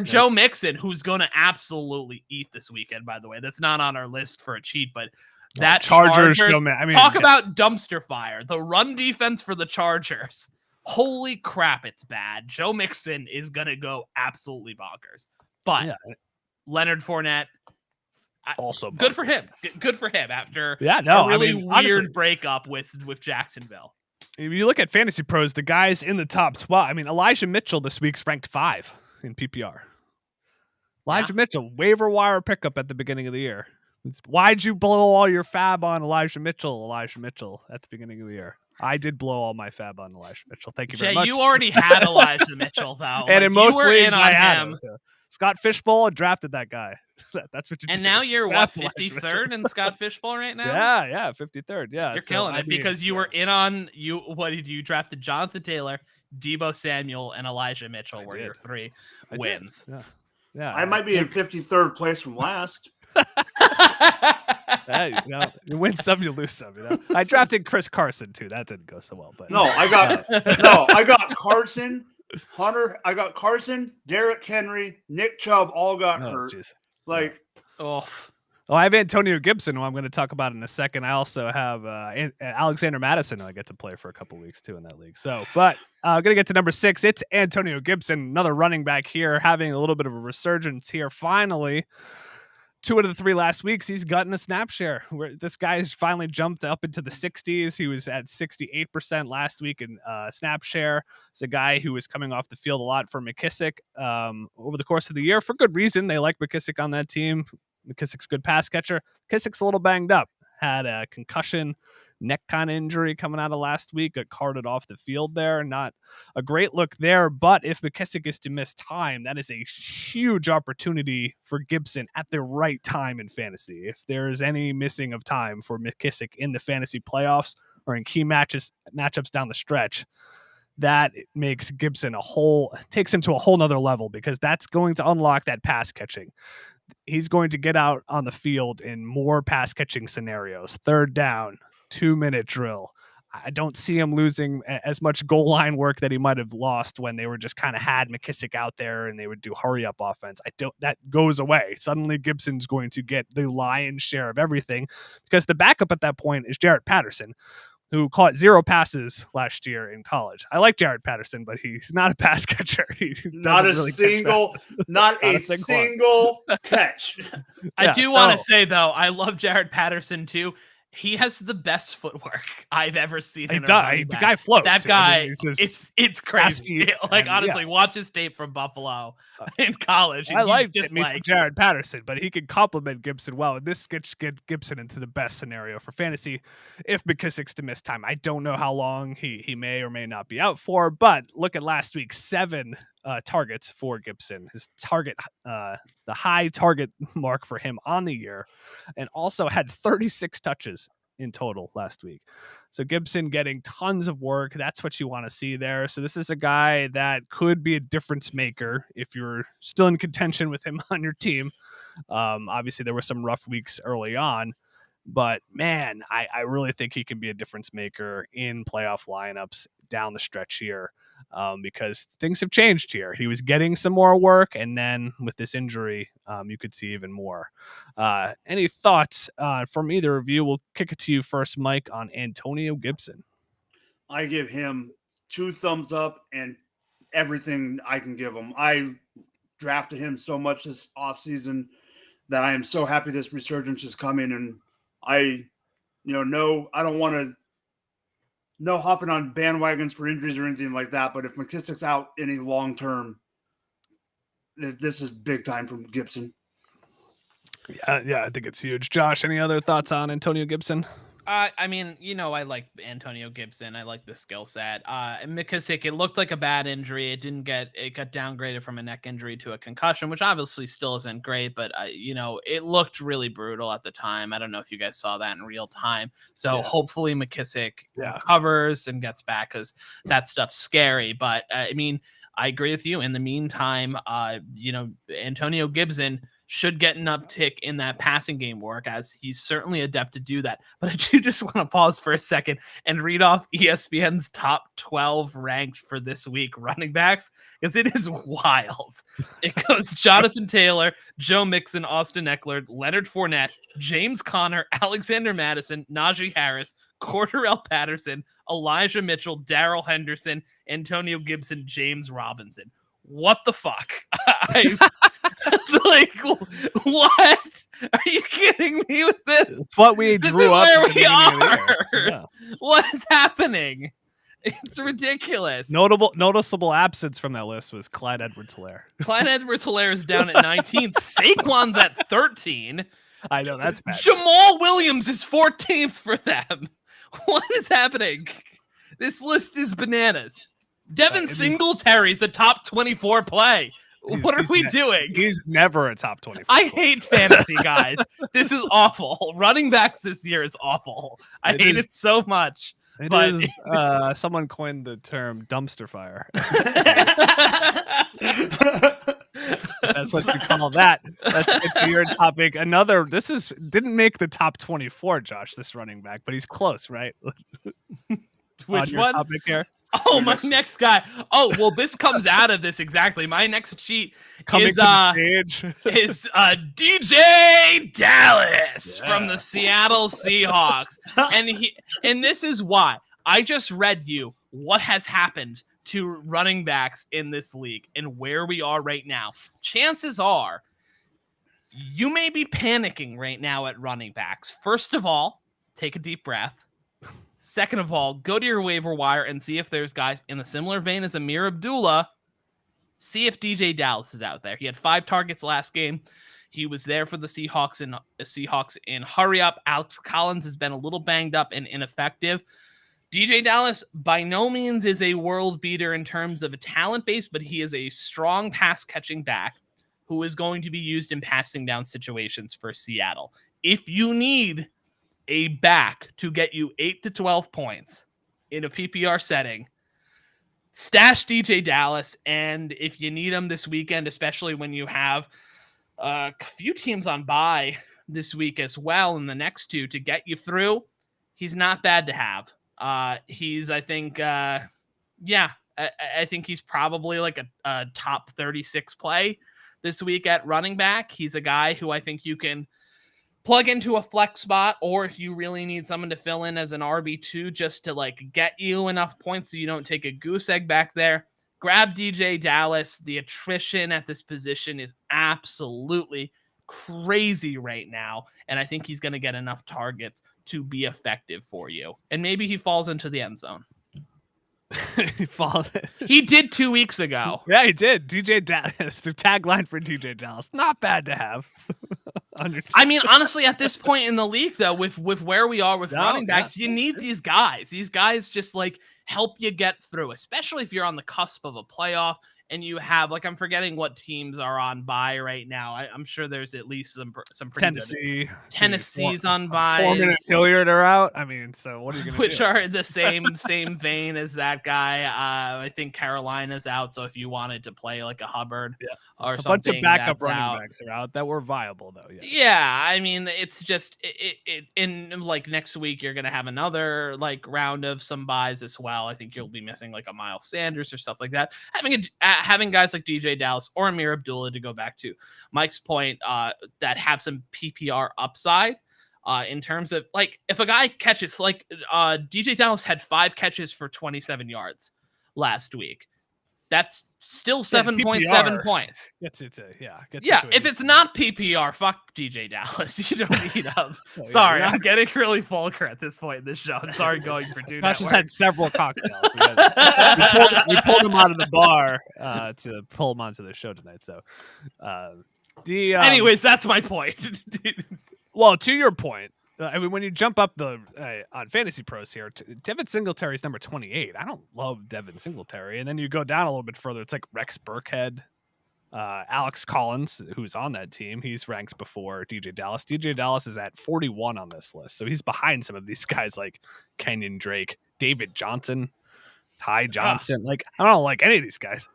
Joe Mixon, who's going to absolutely eat this weekend, by the way. That's not on our list for a cheat, but that Chargers talk about dumpster fire. The run defense for the Chargers. Holy crap, it's bad. Joe Mixon is going to go absolutely bonkers. But Leonard Fournette, also good for him. Good for him after a really weird honestly, breakup with Jacksonville. If you look at Fantasy Pros, the guys in the top 12, I mean, Elijah Mitchell this week's ranked 5 in PPR. Elijah Mitchell, waiver wire pickup at the beginning of the year. Why'd you blow all your fab on Elijah Mitchell at the beginning of the year? I did blow all my fab on Elijah Mitchell. Thank you very much. You already had Elijah Mitchell, though. And in most leagues, I had him. Scott Fishbowl drafted that guy. That's what you And now you're, 53rd in Scott Fishbowl right now? Yeah, 53rd. Yeah. You're killing it because you were in on, what did you drafted? Jonathan Taylor, Deebo Samuel, and Elijah Mitchell were your 3 wins. Yeah. I might be in 53rd place from last. Hey, you win some, you lose some. I drafted Chris Carson too. That didn't go so well, but I got Carson, Hunter. I got Carson, Derrick Henry, Nick Chubb. All got hurt. Geez. I have Antonio Gibson, who I'm going to talk about in a second. I also have Alexander Madison, who I get to play for a couple weeks too in that league. So, but I'm going to get to number 6. It's Antonio Gibson, another running back here, having a little bit of a resurgence here. Finally. 2 out of the 3 last weeks, he's gotten a snap share. This guy's finally jumped up into the 60s. He was at 68% last week in snap share. It's a guy who was coming off the field a lot for McKissick over the course of the year for good reason. They like McKissick on that team. McKissick's a good pass catcher. McKissick's a little banged up. Had a concussion, neck kind of injury coming out of last week, got carted off the field there. Not a great look there, but if McKissick is to miss time, that is a huge opportunity for Gibson at the right time in fantasy. If there is any missing of time for McKissick in the fantasy playoffs or in key matchups down the stretch, that makes Gibson takes him to a whole nother level, because that's going to unlock that pass catching. He's going to get out on the field in more pass catching scenarios, 3rd down, 2-minute drill. I don't see him losing as much goal line work that he might have lost when they were just kind of had McKissick out there and they would do hurry up offense. That goes away. Suddenly Gibson's going to get the lion's share of everything, because the backup at that point is Jarrett Patterson, who caught 0 passes last year in college. I like Jarrett Patterson, but he's not a pass catcher. Not a single catch. I do want to say, though, I love Jarrett Patterson too. He has the best footwork I've ever seen. The guy floats. That guy, it's crazy. Honestly, watch his tape from Buffalo in college. I like Jarrett Patterson, but he can complement Gibson well. And this gets Gibson into the best scenario for fantasy if McKissick's to miss time. I don't know how long he may or may not be out for, but look at last week, 7 targets for Gibson. His target, the high target mark for him on the year, and also had 36 touches in total last week. So Gibson getting tons of work. That's what you want to see there. So this is a guy that could be a difference maker if you're still in contention with him on your team. Obviously there were some rough weeks early on, but man, I really think he can be a difference maker in playoff lineups down the stretch here. Because things have changed here. He was getting some more work, and then with this injury, you could see even more. Any thoughts from either of you? We'll kick it to you first, Mike, on Antonio Gibson. I give him 2 thumbs up and everything I can give him. I drafted him so much this offseason that I am so happy this resurgence is coming, and I No, I don't want to. No hopping on bandwagons for injuries or anything like that. But if McKissick's out any long term, this is big time from Gibson. Yeah, I think it's huge. Josh, any other thoughts on Antonio Gibson? I mean, I like Antonio Gibson. I like the skill set. McKissick, it looked like a bad injury. It got downgraded from a neck injury to a concussion, which obviously still isn't great, but it looked really brutal at the time. I don't know if you guys saw that in real time. So hopefully McKissick recovers and gets back, because that stuff's scary. But I mean, I agree with you. In the meantime, Antonio Gibson should get an uptick in that passing game work, as he's certainly adept to do that. But I do just want to pause for a second and read off ESPN's top 12 ranked for this week running backs, because it is wild. It goes Jonathan Taylor, Joe Mixon, Austin Eckler, Leonard Fournette, James Conner, Alexander Madison, Najee Harris, Cordarrelle Patterson, Elijah Mitchell, Darrell Henderson, Antonio Gibson, James Robinson. What the fuck? Like, what? Are you kidding me with this? It's what we drew up. Where we are. Yeah. What is happening? It's ridiculous. Noticeable absence from that list was Clyde Edwards-Helaire. Clyde Edwards-Helaire is down at 19. Saquon's at 13. I know, that's bad. Jamal Williams is 14th for them. What is happening? This list is bananas. Devin Singletary's a top 24 play. What are we doing? He's never a top 24. I hate fantasy, guys. This is awful. Running backs this year is awful. I hate it so much. Someone coined the term dumpster fire. That's what you call that. It's your topic. Didn't make the top 24, Josh, this running back, but he's close, right? Which one? Topic here? Oh, my next guy. Oh, well, this comes out of this exactly. My next cheat coming is to the stage is DJ Dallas from the Seattle Seahawks. And this is why. I just read you what has happened to running backs in this league and where we are right now. Chances are you may be panicking right now at running backs. First of all, take a deep breath. Second of all, go to your waiver wire and see if there's guys in the similar vein as Amir Abdullah. See if DJ Dallas is out there. He had 5 targets last game. He was there for the Seahawks in hurry up. Alex Collins has been a little banged up and ineffective. DJ Dallas by no means is a world beater in terms of a talent base, but he is a strong pass catching back who is going to be used in passing down situations for Seattle. If you need a back to get you 8 to 12 points in a PPR setting, stash DJ Dallas. And if you need him this weekend, especially when you have a few teams on bye this week as well, and the next 2 to get you through, he's not bad to have. I think he's probably like a top 36 play this week at running back. He's a guy who I think you can plug into a flex spot, or if you really need someone to fill in as an RB2 just to like get you enough points so you don't take a goose egg back there, grab DJ Dallas. The attrition at this position is absolutely crazy right now, and I think he's going to get enough targets to be effective for you. And maybe he falls into the end zone. He did 2 weeks ago. Yeah, he did. DJ Dallas, the tagline for DJ Dallas. Not bad to have. I mean, honestly, at this point in the league, though, with where we are with running backs, you need these guys. These guys just like help you get through, especially if you're on the cusp of a playoff and you have, like, I'm forgetting what teams are on bye right now. I'm sure there's at least some pretty Tennessee's on bye. Foreman and Hilliard are out. I mean, so what are you going to do? Which are in the same vein as that guy. I think Carolina's out. So if you wanted to play like a Hubbard or something, a bunch of backup running backs are out that were viable though. Yeah. I mean, it's just in like next week, you're going to have another like round of some buys as well. I think you'll be missing like a Miles Sanders or stuff like that. Having guys like DJ Dallas or Amir Abdullah, to go back to Mike's point, that have some PPR upside in terms of like if a guy catches like DJ Dallas had 5 catches for 27 yards last week. That's still 7.7 points. Gets you to, if it's not PPR, fuck DJ Dallas. You don't need him. Oh, Sorry, I'm getting really vulgar at this point in this show. I'm sorry going for two Josh has networks. had several cocktails. We pulled him out of the bar to pull him onto the show tonight. So, anyways, that's my point. Well, to your point, I mean, when you jump up the on Fantasy Pros here, Devin Singletary is number 28. I don't love Devin Singletary. And then you go down a little bit further. It's like Rex Burkhead, Alex Collins, who's on that team. He's ranked before DJ Dallas. DJ Dallas is at 41 on this list. So he's behind some of these guys like Kenyon Drake, David Johnson, Ty Johnson. Like, I don't like any of these guys.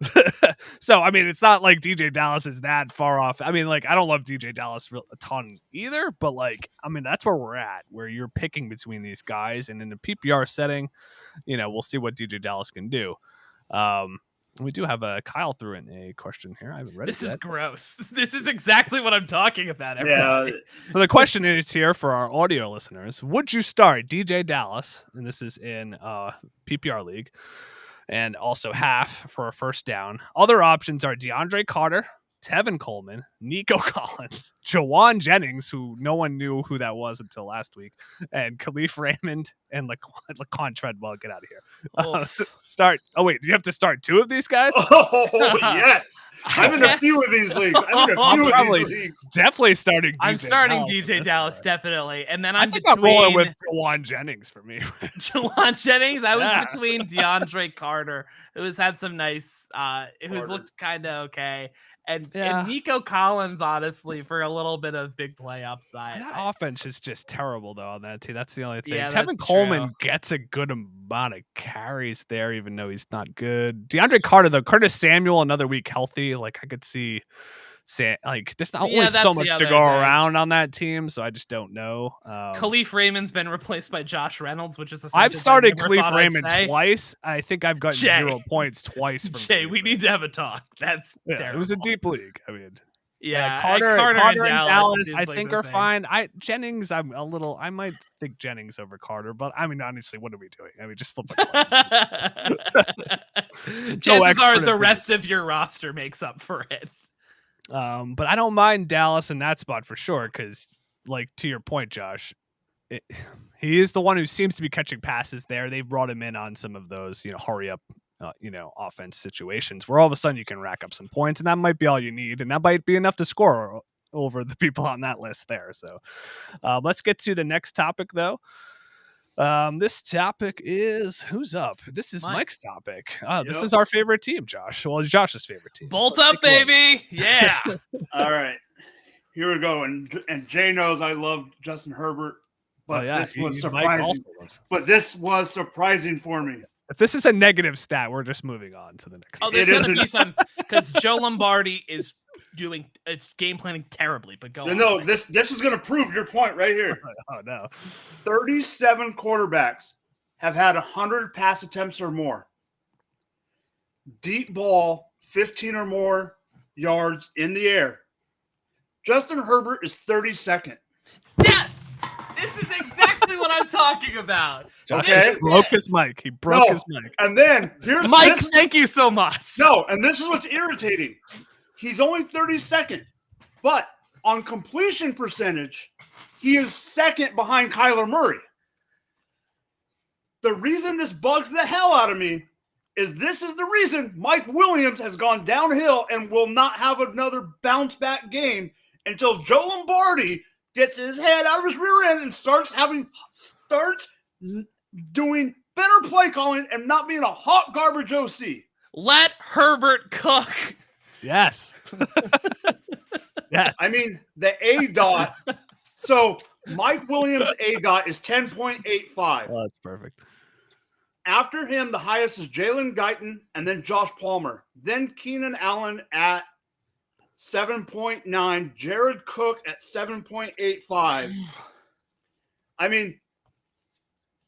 So, I mean, it's not like DJ Dallas is that far off. I mean, like, I don't love DJ Dallas a ton either, but like, I mean, that's where we're at, where you're picking between these guys. And in the PPR setting, we'll see what DJ Dallas can do. We do have Kyle threw in a question here. I haven't read this it yet. This is gross. This is exactly what I'm talking about. Everybody. Yeah. So the question is here for our audio listeners. Would you start DJ Dallas? And this is in PPR league. And also half for a first down. Other options are DeAndre Carter, Tevin Coleman, Nico Collins, Jawan Jennings, who no one knew who that was until last week, and Khalif Raymond and Laquan Treadwell. Get out of here. Start. Oh, wait. Do you have to start two of these guys? Oh, yes. I'm in a few of these leagues. Definitely starting DJ I'm starting Dallas DJ Dallas, definitely. And then I'm rolling with Jawan Jennings for me. Jawan Jennings. I was between DeAndre Carter, who has had some nice, who's looked kind of okay. And Nico Collins, honestly, for a little bit of big play upside. That offense is just terrible, though, on that team. That's the only thing. Yeah, Tevin Coleman gets a good amount of carries there, even though he's not good. DeAndre Carter, though, Curtis Samuel, another week healthy. Like, I could see, there's not always so much to go around on that team, so I just don't know. Khalif Raymond's been replaced by Josh Reynolds, which is I've started Khalif Raymond twice. I think I've gotten 0 points twice from Jay, we need to have a talk. That's terrible. It was a deep league. I mean, Carter and Dallas I think are fine. Jennings, I might think Jennings over Carter, but I mean, honestly, what are we doing? I mean, just flip it. Chances are the rest of your roster makes up for it. But I don't mind Dallas in that spot for sure, because, like, to your point, Josh, he is the one who seems to be catching passes there. They've brought him in on some of those, hurry up, offense situations where all of a sudden you can rack up some points, and that might be all you need, and that might be enough to score over the people on that list there. So let's get to the next topic, though. This topic is who's up. This is Mike's topic. This is our favorite team, Josh. Well, it's Josh's favorite team. Bolt up, baby. Yeah. All right. Here we go. And Jay knows I love Justin Herbert, but this was surprising. But this was surprising for me. If this is a negative stat, we're just moving on to the next. Oh, there's going to be some, because Joe Lombardi is it's game planning terribly, but go on. No, this is going to prove your point right here. Oh, no. 37 quarterbacks have had 100 pass attempts or more. Deep ball, 15 or more yards in the air. Justin Herbert is 32nd. Yes! This is exactly what I'm talking about. Josh just broke his mic. He broke his mic. And then here's Mike, thank you so much. No, and this is what's irritating. He's only 32nd, but on completion percentage, he is second behind Kyler Murray. The reason this bugs the hell out of me is this is the reason Mike Williams has gone downhill and will not have another bounce back game until Joe Lombardi gets his head out of his rear end and starts doing better play calling and not being a hot garbage OC. Let Herbert cook. Yes. Yes. I mean, the A dot. So Mike Williams' A dot is 10.85. Oh, that's perfect. After him, the highest is Jalen Guyton and then Josh Palmer. Then Keenan Allen at 7.9. Jared Cook at 7.85. I mean,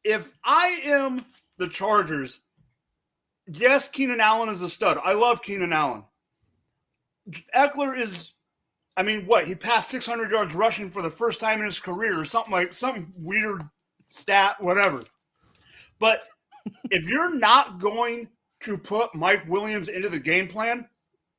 if I am the Chargers, yes, Keenan Allen is a stud. I love Keenan Allen. Eckler is, I mean, what? He passed 600 yards rushing for the first time in his career or some weird stat, whatever. But if you're not going to put Mike Williams into the game plan,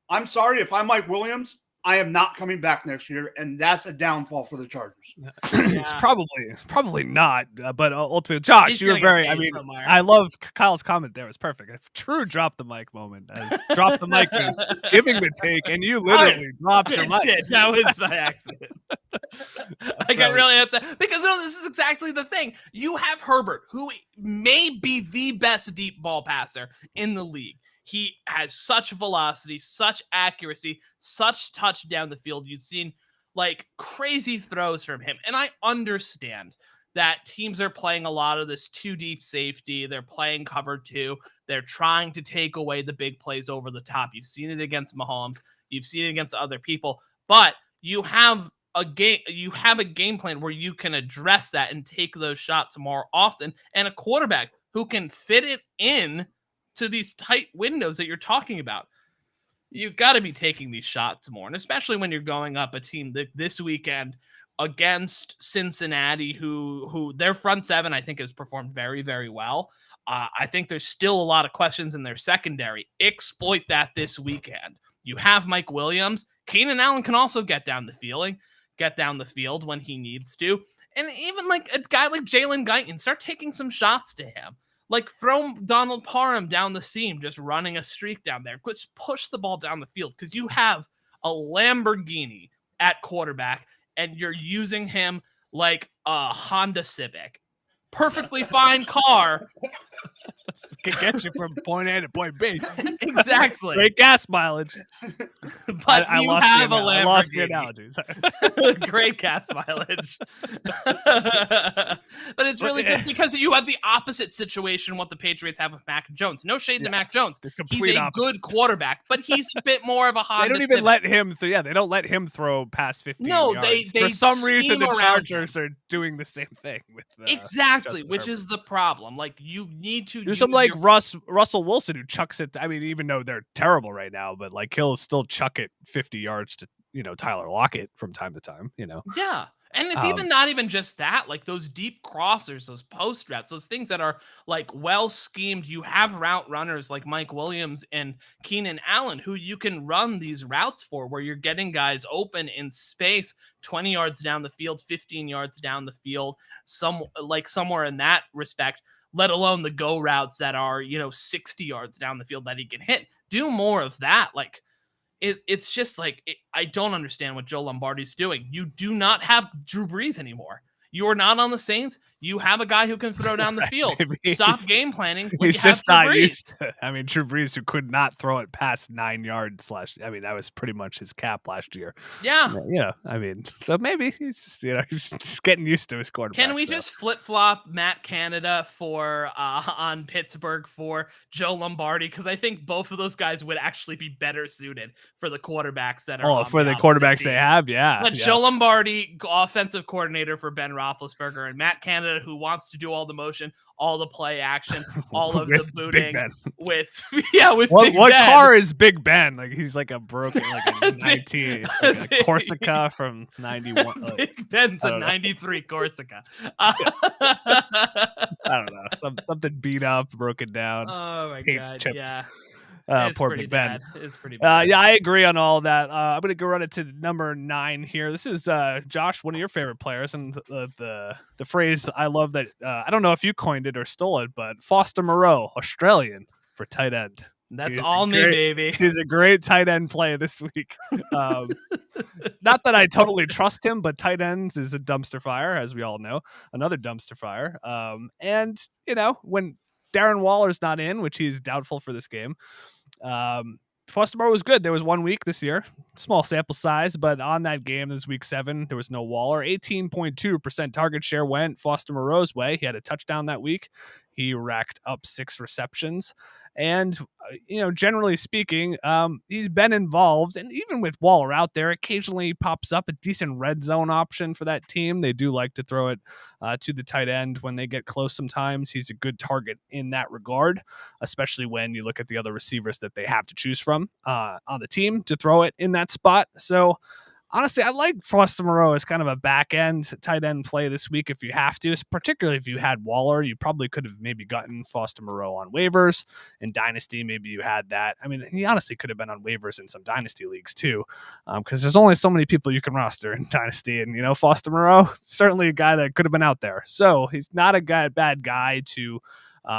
I'm sorry, if I'm Mike Williams, I am not coming back next year, and that's a downfall for the Chargers. It's probably not, but ultimately, Josh, you were very. I mean, I love Kyle's comment there. It was perfect. A true drop the mic moment. Drop the mic was giving the take, and you literally dropped your mic. Shit, that was by accident. I got really upset because this is exactly the thing. You have Herbert, who may be the best deep ball passer in the league. He has such velocity, such accuracy, such touch down the field. You've seen like crazy throws from him. And I understand that teams are playing a lot of this too deep safety. They're playing cover 2. They're trying to take away the big plays over the top. You've seen it against Mahomes. You've seen it against other people. But you have a game plan where you can address that and take those shots more often. And a quarterback who can fit it in to these tight windows that you're talking about. You've got to be taking these shots more, and especially when you're going up a team this weekend against Cincinnati, who their front seven, I think, has performed very, very well. I think there's still a lot of questions in their secondary. Exploit that this weekend. You have Mike Williams. Keenan Allen can also get down the field when he needs to. And even like a guy like Jalen Guyton, start taking some shots to him. Like throw Donald Parham down the seam, just running a streak down there. Just push the ball down the field because you have a Lamborghini at quarterback and you're using him like a Honda Civic. Perfectly fine car. Can get you from point A to point B. Exactly. Great gas mileage. But I have a Lamborghini. I lost the analogies. Great gas mileage. But it's really good because you have the opposite situation what the Patriots have with Mac Jones. No shade to Mac Jones. He's a good quarterback, but he's a bit more of a Honda. They don't even let him they don't let him throw past 50 yards. They for some reason the Chargers are doing the same thing with exactly, which is the problem. Like you need to there's some like Russell Wilson who chucks it. I mean, even though they're terrible right now, but like he'll still chuck it 50 yards to Tyler Lockett from time to time. Yeah. And it's even not even just that, like those deep crossers, those post routes, those things that are like well schemed. You have route runners like Mike Williams and Keenan Allen who you can run these routes for where you're getting guys open in space 20 yards down the field, 15 yards down the field, somewhere in that respect, let alone the go routes that are, 60 yards down the field that he can hit. Do more of that. Like, it's just like, I don't understand what Joe Lombardi's doing. You do not have Drew Brees anymore. You are not on the Saints. You have a guy who can throw down the field. Stop game planning. He's just not used to. I mean, Drew Brees, who could not throw it past 9 yards. I mean, that was pretty much his cap last year. Yeah. I mean, so maybe he's just, he's just getting used to his quarterback. Can we just flip flop Matt Canada on Pittsburgh for Joe Lombardi? Because I think both of those guys would actually be better suited for the quarterbacks that are. Oh, for the quarterbacks teams. They have, yeah. But Joe Lombardi, offensive coordinator for Ben Roethlisberger, and Matt Canada, who wants to do all the motion, all the play action, all of the booting with what car is Big Ben? Like he's like a broken a 19 like a Corsica from 91. Big Ben's a 93 Corsica. I don't know, something beat up, broken down. Oh my god, chipped. Yeah. Poor Big Ben. It's pretty bad. Yeah, I agree on all that. I'm going to go run it to number 9 here. This is Josh, one of your favorite players, and the phrase I love that I don't know if you coined it or stole it, but Foster Moreau, Australian for tight end. That's all me, baby. He's a great tight end play this week. Not that I totally trust him, but tight ends is a dumpster fire, as we all know. Another dumpster fire. And when Darren Waller's not in, which he's doubtful for this game, Foster Moreau was good. There was 1 week this year, small sample size, but on that game, this week 7, there was no Waller. 18.2% target share went Foster Moreau's way. He had a touchdown that week. He racked up 6 receptions. And, generally speaking, he's been involved. And even with Waller out there, occasionally pops up a decent red zone option for that team. They do like to throw it to the tight end when they get close sometimes. He's a good target in that regard, especially when you look at the other receivers that they have to choose from on the team to throw it in that spot. So Honestly, I like Foster Moreau as kind of a back end tight end play this week if you have to, particularly if you had Waller. You probably could have maybe gotten Foster Moreau on waivers. In Dynasty, maybe you had that. I mean, he honestly could have been on waivers in some Dynasty leagues too, because there's only so many people you can roster in Dynasty. And, Foster Moreau, certainly a guy that could have been out there. So he's not a bad guy to,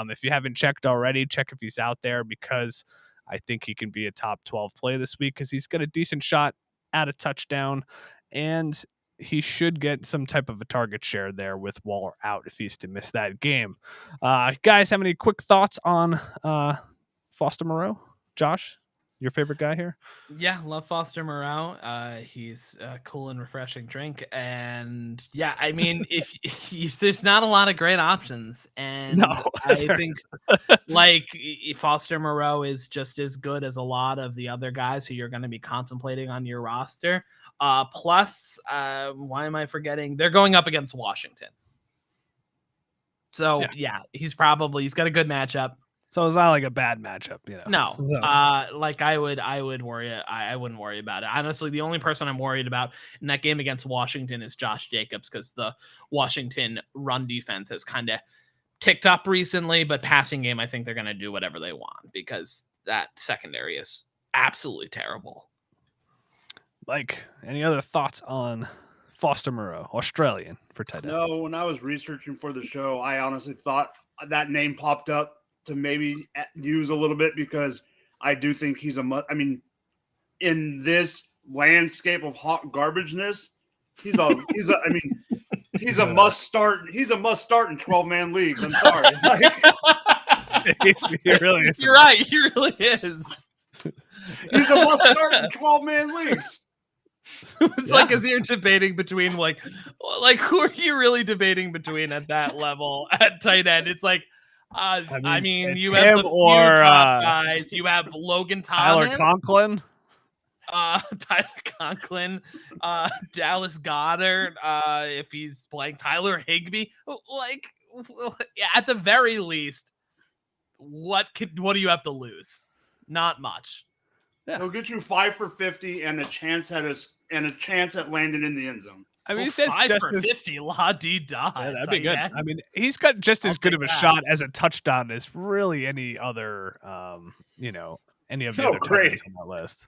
if you haven't checked already, check if he's out there, because I think he can be a top 12 play this week because he's got a decent shot at a touchdown, and he should get some type of a target share there with Waller out if he's to miss that game. Guys, have any quick thoughts on Foster Moreau? Josh, your favorite guy here? Yeah, love Foster Moreau. He's a cool and refreshing drink. And yeah, I mean, if there's not a lot of great options, and No, I think Foster Moreau is just as good as a lot of the other guys who you're going to be contemplating on your roster. Plus, why am I forgetting? They're going up against Washington. So yeah, he's got a good matchup. So it's not like a bad matchup, No, So. I would worry. I wouldn't worry about it. Honestly, the only person I'm worried about in that game against Washington is Josh Jacobs, because the Washington run defense has kind of ticked up recently, but passing game, I think they're going to do whatever they want because that secondary is absolutely terrible. Like, any other thoughts on Foster Moreau, Australian for tight end? No, when I was researching for the show, I honestly thought that name popped up to maybe use a little bit, because I do think he's in this landscape of hot garbageness, he's a must start. He's a must start in 12-man leagues. I'm sorry. He really is. You're right. He really is. He's a must start in 12-man leagues. It's like, as you're debating between like who are you really debating between at that level at tight end? It's like, I mean you have the few top guys. You have Logan Thomas, Tyler Conklin, Dallas Goedert, if he's playing Tyler Higbee. Like, at the very least, what do you have to lose? Not much. Yeah. He'll get you 5 for 50 and a chance at landing in the end zone. I mean, he says 5 for 50, la-dee-da. Yeah, that'd be good. I mean, he's got just as good of a shot as a touchdown as really any other, any of the other great on that list.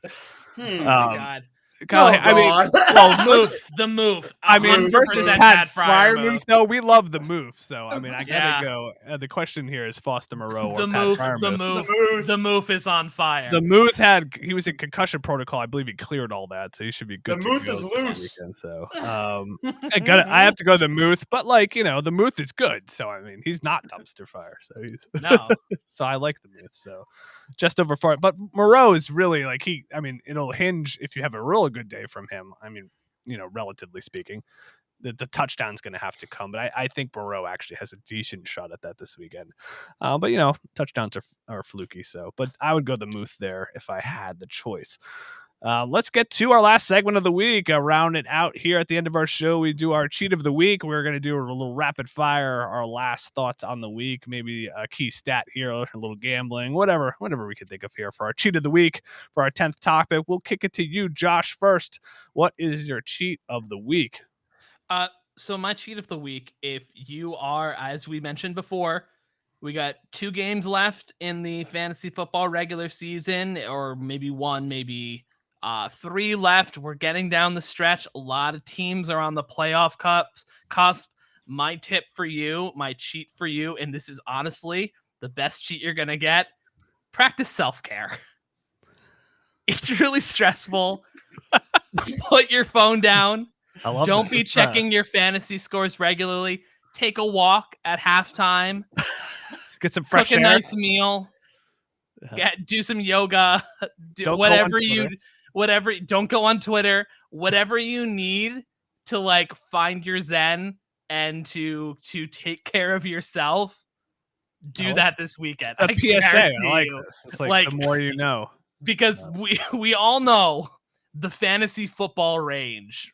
Oh my God. The move. I mean, versus Pat Freiermuth, though, we love the move. So, I mean, I gotta go. The question here is Foster Moreau or Pat Freiermuth. The move is on fire. The move he was in concussion protocol. I believe he cleared all that, so he should be good. The move is loose. Weekend, so, I have to go the Muth, but the Muth is good. So, I mean, he's not dumpster fire. So no. So I like the Muth. So just over 4. But Moreau is really it'll hinge if you have a really good day from him. I mean, relatively speaking, the touchdown's going to have to come. But I think Moreau actually has a decent shot at that this weekend. But touchdowns are fluky. So, but I would go the Muth there if I had the choice. Let's get to our last segment of the week. Round it out here at the end of our show. We do our cheat of the week. We're going to do a little rapid fire, our last thoughts on the week, maybe a key stat here, a little gambling, whatever we can think of here for our cheat of the week. For our 10th topic, we'll kick it to you, Josh, first. What is your cheat of the week? So my cheat of the week, if you are, as we mentioned before, we got 2 games left in the fantasy football regular season, or maybe 1, maybe 3 left. We're getting down the stretch. A lot of teams are on the playoff cusp. My tip for you, my cheat for you, and this is honestly the best cheat you're going to get, practice self-care. It's really stressful. Put your phone down. Don't be checking your fantasy scores regularly. Take a walk at halftime. Get some fresh air. Cook a nice meal. Do some yoga. Don't go on Twitter. Whatever you need to find your zen and to take care of yourself. Do that this weekend. A PSA. I like this. It's like the more you know. Because we all know the fantasy football rage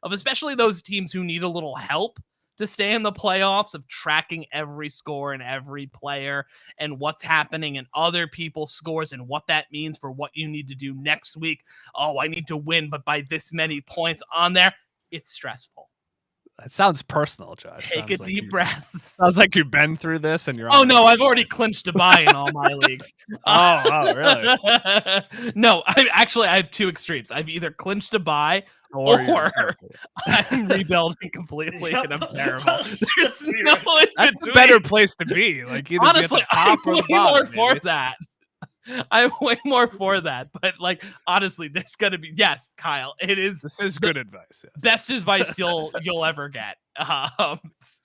of especially those teams who need a little help to stay in the playoffs, of tracking every score and every player and what's happening in other people's scores and what that means for what you need to do next week. Oh, I need to win, but by this many points on there, it's stressful. It sounds personal, Josh. Take a deep breath. Sounds like you've been through this and you're. Oh no, I've already clinched a bye in all my leagues. Oh, really? No, I have two extremes. I've either clinched a bye or I'm rebuilding completely and I'm terrible. There's no That's the better place to be. Like, either honestly, I'm way more for that. I'm way more for that, but like honestly, there's gonna be Kyle. This is good advice. Yes. Best advice you'll ever get.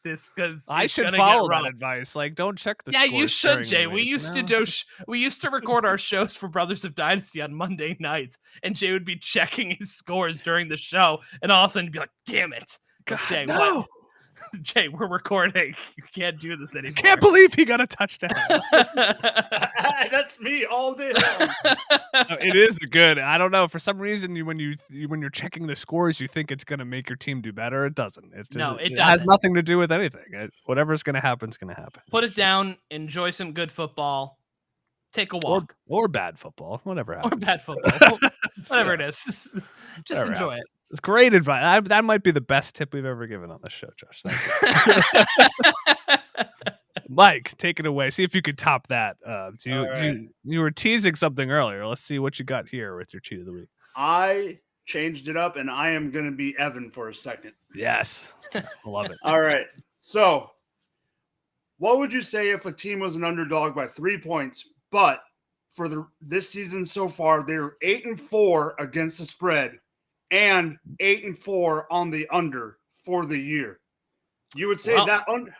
This because I should follow that advice. Like, don't check the. Yeah, you should, Jay. We used to record our shows for Brothers of Dynasty on Monday nights, and Jay would be checking his scores during the show, and all of a sudden be like, "Damn it, God, Jay, no. what?" Jay, we're recording. You can't do this anymore. Can't believe he got a touchdown. That's me all day long. It is good. I don't know. For some reason, when you're checking the scores, you think it's going to make your team do better. It doesn't. It has nothing to do with anything. Whatever's going to happen is going to happen. Put it down. Enjoy some good football. Take a walk. Or bad football. Whatever happens. Or bad football. Whatever it is. Just Whatever enjoy happens. It's great advice. That might be the best tip we've ever given on this show, Josh. Thank you. Mike, take it away. See if you could top that. You were teasing something earlier. Let's see what you got here with your cheat of the week. I changed it up, and I am going to be Evan for a second. Yes. I love it. All right. So, what would you say if a team was an underdog by 3 points, but for this season so far, they're 8-4 against the spread and 8-4 on the under for the year? You would say that underdog.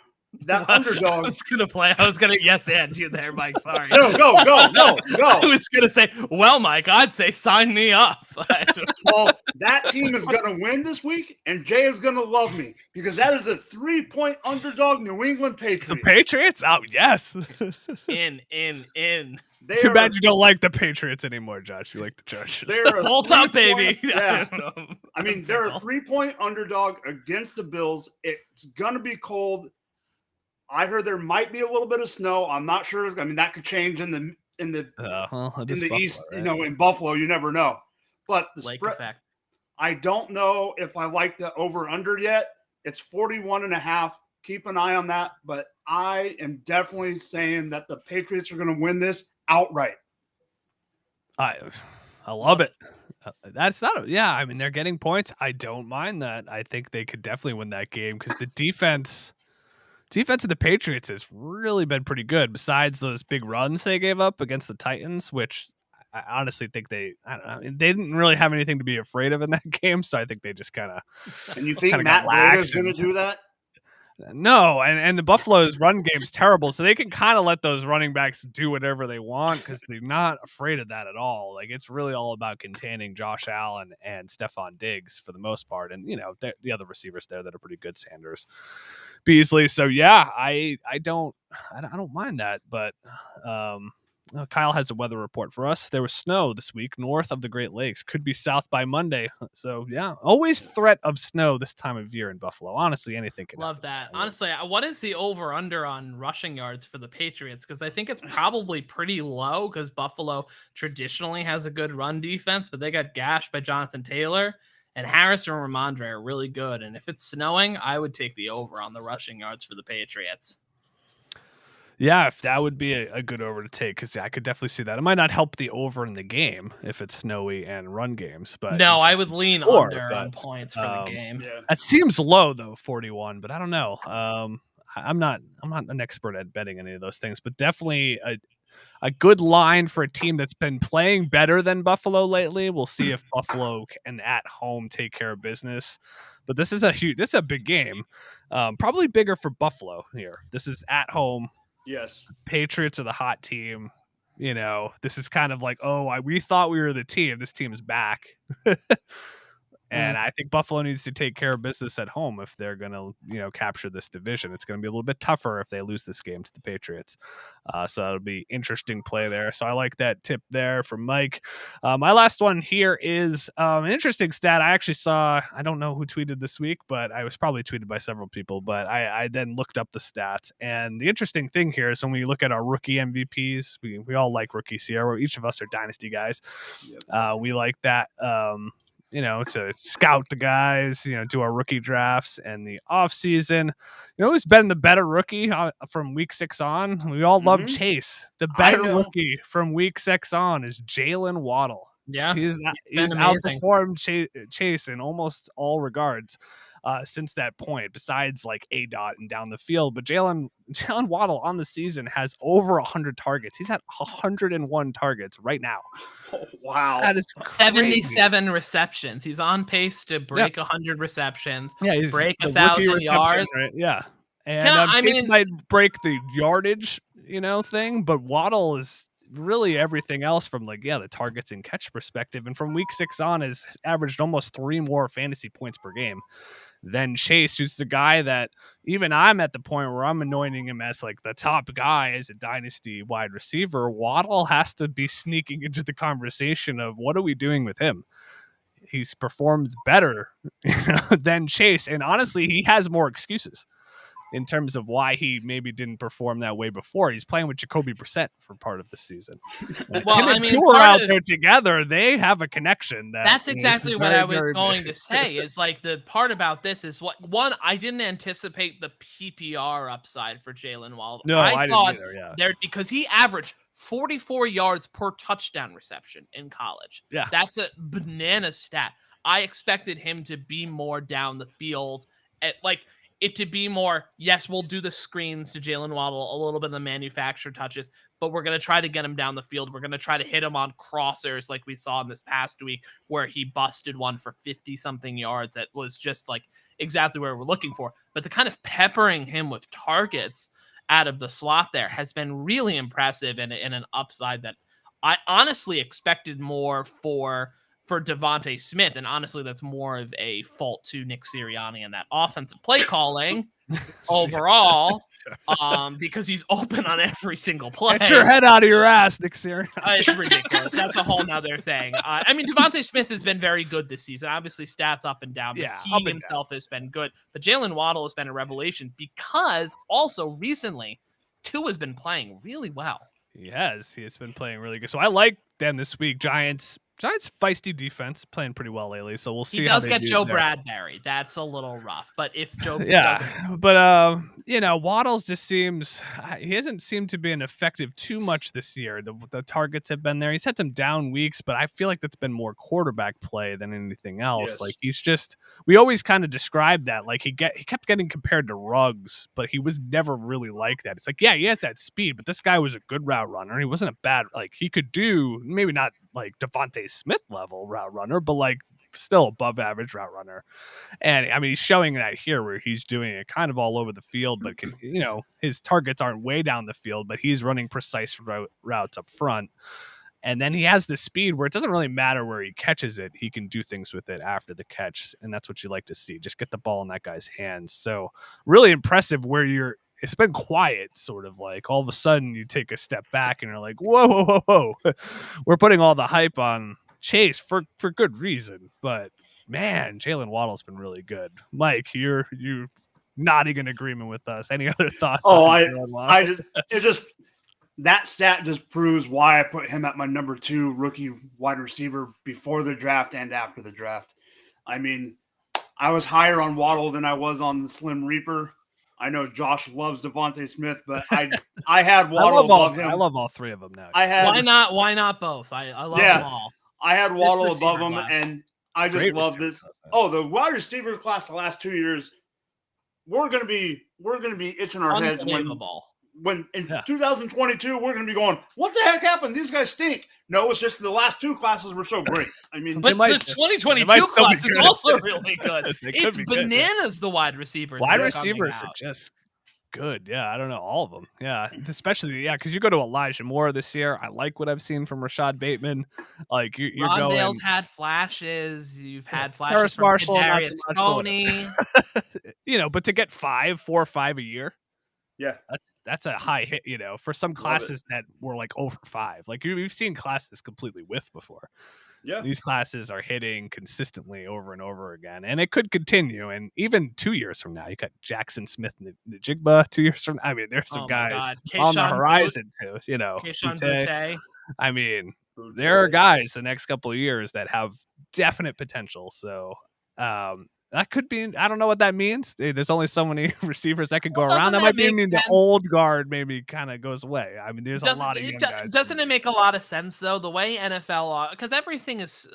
I was gonna yes and you there, Mike. Sorry. No. I was gonna say, well, Mike, I'd say sign me up. Well, that team is gonna win this week, and Jay is gonna love me because that is a 3-point underdog New England Patriots. The Patriots? Oh, yes. In. Too bad you don't like the Patriots anymore, Josh. You like the Chargers. Hold up, baby. Yeah. I mean, they're a 3-point underdog against the Bills. It's gonna be cold. I heard there might be a little bit of snow. I'm not sure. I mean, that could change in the Buffalo, East. Right? In Buffalo, you never know. But the Lake spread, effect. I don't know if I like the over under yet. It's 41.5. Keep an eye on that. But I am definitely saying that the Patriots are going to win this outright. I love it. That's not. I mean, they're getting points. I don't mind that. I think they could definitely win that game because the defense of the Patriots has really been pretty good. Besides those big runs they gave up against the Titans, which I honestly think they didn't really have anything to be afraid of in that game. So I think they just kind of. And you think Matt Breida is going to do that? No, and the Buffalo's run game's terrible, so they can kind of let those running backs do whatever they want because they're not afraid of that at all. Like, it's really all about containing Josh Allen and Stephon Diggs for the most part, and the other receivers there that are pretty good, Sanders, Beasley. So yeah, I don't mind that, but Kyle has a weather report for us. There was snow this week north of the Great Lakes. Could be south by Monday. So, yeah, always threat of snow this time of year in Buffalo. Honestly, anything can Love happen. that. Honestly, what is the over-under on rushing yards for the Patriots? Because I think it's probably pretty low because Buffalo traditionally has a good run defense, but they got gashed by Jonathan Taylor. And Harris and Ramondre are really good. And if it's snowing, I would take the over on the rushing yards for the Patriots. Yeah, if that would be a good over to take, because I could definitely see that. It might not help the over in the game if it's snowy and run games, but no, I would lean under on points for the game. Yeah. That seems low though, 41, but I don't know. I'm not an expert at betting any of those things, but definitely a good line for a team that's been playing better than Buffalo lately. We'll see if Buffalo can at home take care of business. But this is a big game, probably bigger for Buffalo here. This is at home. Yes. Patriots are the hot team. This is kind of like, we thought we were the team. This team is back. And I think Buffalo needs to take care of business at home if they're going to, capture this division. It's going to be a little bit tougher if they lose this game to the Patriots. So that'll be interesting play there. So I like that tip there from Mike. My last one here is an interesting stat. I actually saw, I don't know who tweeted this week, but I was probably tweeted by several people, but I then looked up the stats. And the interesting thing here is when we look at our rookie MVPs, we all like rookies here. Each of us are dynasty guys. Yep. We like that. To scout the guys, do our rookie drafts and the off season. Who's been the better rookie from week 6 on? We all love Chase. The better rookie from week 6 on is Jaylen Waddle. Yeah, he's outperformed Chase in almost all regards since that point, besides like A-Dot and down the field. But Jaylen Waddle on the season has over 100 targets. He's had 101 targets right now. Oh, wow. That is crazy. 77 receptions. He's on pace to break 100 receptions. Yeah, he's break 1,000 yards. Right? Yeah. And Chase might break the yardage, thing, but Waddle is really everything else from the targets and catch perspective. And from week 6 on has averaged almost 3 more fantasy points per game than Chase, who's the guy that even I'm at the point where I'm anointing him as the top guy as a dynasty wide receiver. Waddle has to be sneaking into the conversation of what are we doing with him? He's performed better than Chase. And honestly, he has more excuses in terms of why he maybe didn't perform that way before. He's playing with Jacoby Brissett for part of the season. Well, two are out there together. They have a connection. That's exactly what I was going to say. Is the part about this is I didn't anticipate the PPR upside for Jaylen Waddle. No, I didn't either. Yeah, because he averaged 44 yards per touchdown reception in college. Yeah, that's a banana stat. I expected him to be more down the field it to be more, yes, we'll do the screens to Jaylen Waddle, a little bit of the manufactured touches, but we're going to try to get him down the field. We're going to try to hit him on crossers like we saw in this past week where he busted one for 50-something yards that was just exactly where we're looking for. But the kind of peppering him with targets out of the slot there has been really impressive and an upside that I honestly expected more for Devontae Smith, and honestly, that's more of a fault to Nick Sirianni and that offensive play calling overall, because he's open on every single play. Get your head out of your ass, Nick Sirianni. It's ridiculous. That's a whole nother thing. Devontae Smith has been very good this season. Obviously, stats up and down, but he himself has been good. But Jaylen Waddle has been a revelation because also recently, Tua has been playing really well. He has been playing really good. So I like them this week. Giants feisty defense, playing pretty well lately. So we'll see. He does get Joe Bradbury. That's a little rough. But if Joe doesn't... But Waddle's just seems he hasn't seemed to be effective too much this year. The targets have been there. He's had some down weeks, but I feel like that's been more quarterback play than anything else. Yes. He's just, we always kind of described that. He kept getting compared to Ruggs, but he was never really like that. It's he has that speed, but this guy was a good route runner. He wasn't a bad, he could do, maybe not Devontae Smith level route runner, but still above average route runner. And he's showing that here where he's doing it kind of all over the field, but his targets aren't way down the field, but he's running precise routes up front. And then he has the speed where it doesn't really matter where he catches it. He can do things with it after the catch. And that's what you like to see. Just get the ball in that guy's hands. So really impressive where it's been quiet, sort of all of a sudden you take a step back and you're whoa. We're putting all the hype on Chase for good reason. But man, Jaylen Waddle's been really good. Mike, you're nodding in agreement with us. Any other thoughts? That stat just proves why I put him at my number 2 rookie wide receiver before the draft and after the draft. I was higher on Waddle than I was on the Slim Reaper. I know Josh loves Devontae Smith, but I had Waddle above him. I love all 3 of them now. Why not both? I love them all. I had Waddle above him, and I just love this. The wide receiver class the last 2 years, we're gonna be itching our heads when in 2022 we're gonna be going, what the heck happened? These guys stink. No, it's just the last 2 classes were so great. But the 2022 class is also really good. It's bananas. The wide receivers. Wide receivers are just good. Yeah, I don't know, all of them. Yeah, especially because you go to Elijah Moore this year. I like what I've seen from Rashad Bateman. Like you're Rondale's going. had flashes. You've had flashes Ferris from Marshall, not so Kadarius much. Toney. But to get 4 or 5 a year, Yeah. that's a high hit. For some classes that were like over 5. Like we've seen classes completely whiff before. Yeah. These classes are hitting consistently over and over again, and it could continue. And even 2 years from now, you got Jackson Smith Njigba 2 years from now. I mean, there's some guys on the horizon too. Kayshon Boutte. Boutte. I mean, there are guys the next couple of years that have definite potential. So that could be. I don't know what that means. There's only so many receivers that could go around. That might mean the old guard maybe kind of goes away. I mean, there's a lot of young guys. Doesn't it make a lot of sense though? The way NFL, because everything is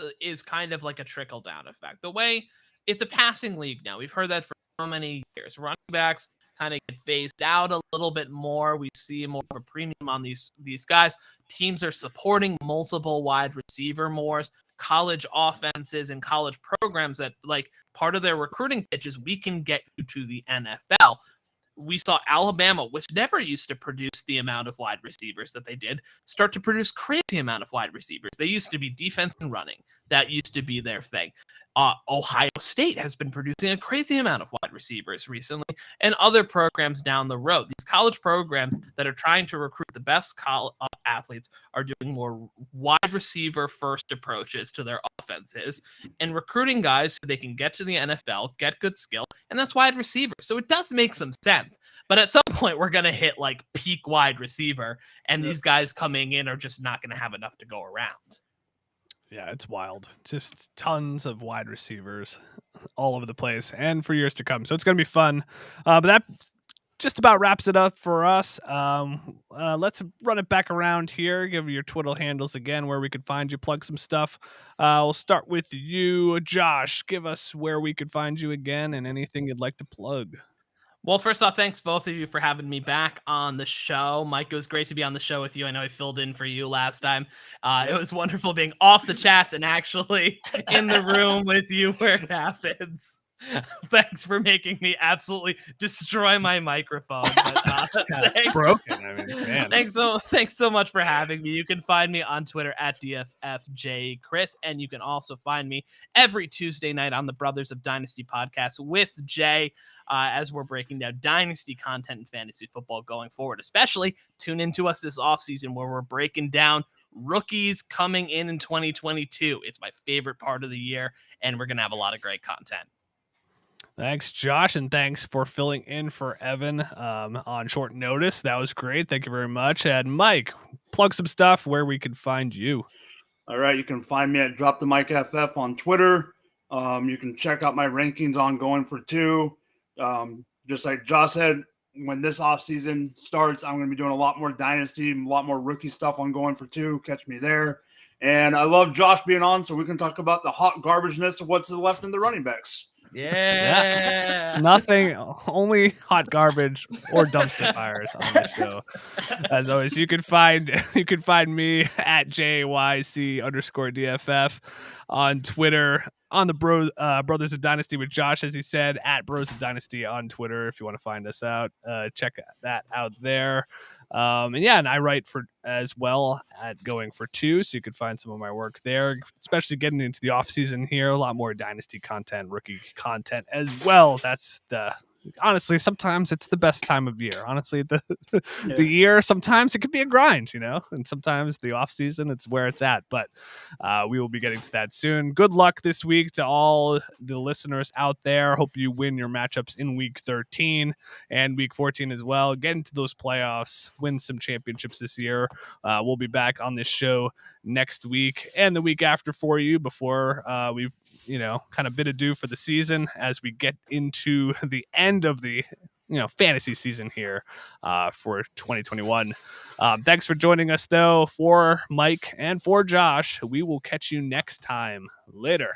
kind of like a trickle down effect. The way it's a passing league now. We've heard that for so many years. Running backs kind of get phased out a little bit more. We see more of a premium on these guys. Teams are supporting multiple wide receiver more. College offenses and college programs that like part of their recruiting pitch is we can get you to the NFL. We saw Alabama, which never used to produce the amount of wide receivers that they did, start to produce crazy amount of wide receivers. They used to be defense and running. That used to be their thing. Ohio State has been producing a crazy amount of wide receivers recently, and other programs down the road. These college programs that are trying to recruit the best athletes are doing more wide receiver first approaches to their offenses and recruiting guys so they can get to the NFL, get good skill, and that's wide receiver. So it does make some sense. But at some point, we're going to hit like peak wide receiver, and these guys coming in are just not going to have enough to go around. Yeah, it's wild. Just tons of wide receivers all over the place and for years to come. So it's going to be fun. But that just about wraps it up for us. Let's run it back around here. Give your Twitter handles again where we could find you. Plug some stuff. We'll start with you, Josh. Give us where we could find you again and anything you'd like to plug. Well, first off, thanks both of you for having me back on the show. Mike, it was great to be on the show with you. I know I filled in for you last time. It was wonderful being off the chats and actually in the room with you where it happens. Thanks for making me absolutely destroy my microphone. But, broken. I mean, man. Thanks so much for having me. You can find me on Twitter at DFFJChris, and you can also find me every Tuesday night on the Brothers of Dynasty podcast with Jay as we're breaking down Dynasty content and fantasy football going forward. Especially tune into us this offseason where we're breaking down rookies coming in 2022. It's my favorite part of the year, and we're going to have a lot of great content. Thanks, Josh, and thanks for filling in for Evan on short notice. That was great. Thank you very much. And Mike, plug some stuff where we can find you. All right, you can find me at Drop the Mike FF on Twitter. You can check out my rankings on Going for Two. Just like Josh said, when this offseason starts, I'm going to be doing a lot more Dynasty, a lot more rookie stuff on Going for Two. Catch me there. And I love Josh being on so we can talk about the hot garbageness of what's left in the running backs. Yeah. Nothing, only hot garbage or dumpster fires on the show. As always, you can find me at JYC_DFF on Twitter, on the Brothers of Dynasty with Josh, as he said, at Bros of Dynasty on Twitter. If you want to find us out, check that out there. And I write for as well at Going for Two, so you can find some of my work there, especially getting into the off season here. A lot more Dynasty content, rookie content as well. Honestly, sometimes it's the best time of year. Honestly, the year, sometimes it could be a grind, and sometimes the off season, it's where it's at. But we will be getting to that soon. Good luck this week to all the listeners out there. Hope you win your matchups in week 13 and week 14 as well. Get into those playoffs, win some championships this year. We'll be back on this show next week and the week after for you before we've kind of bid adieu for the season as we get into the end of the fantasy season here for 2021. Thanks for joining us though. For Mike and for Josh, we will catch you next time. Later.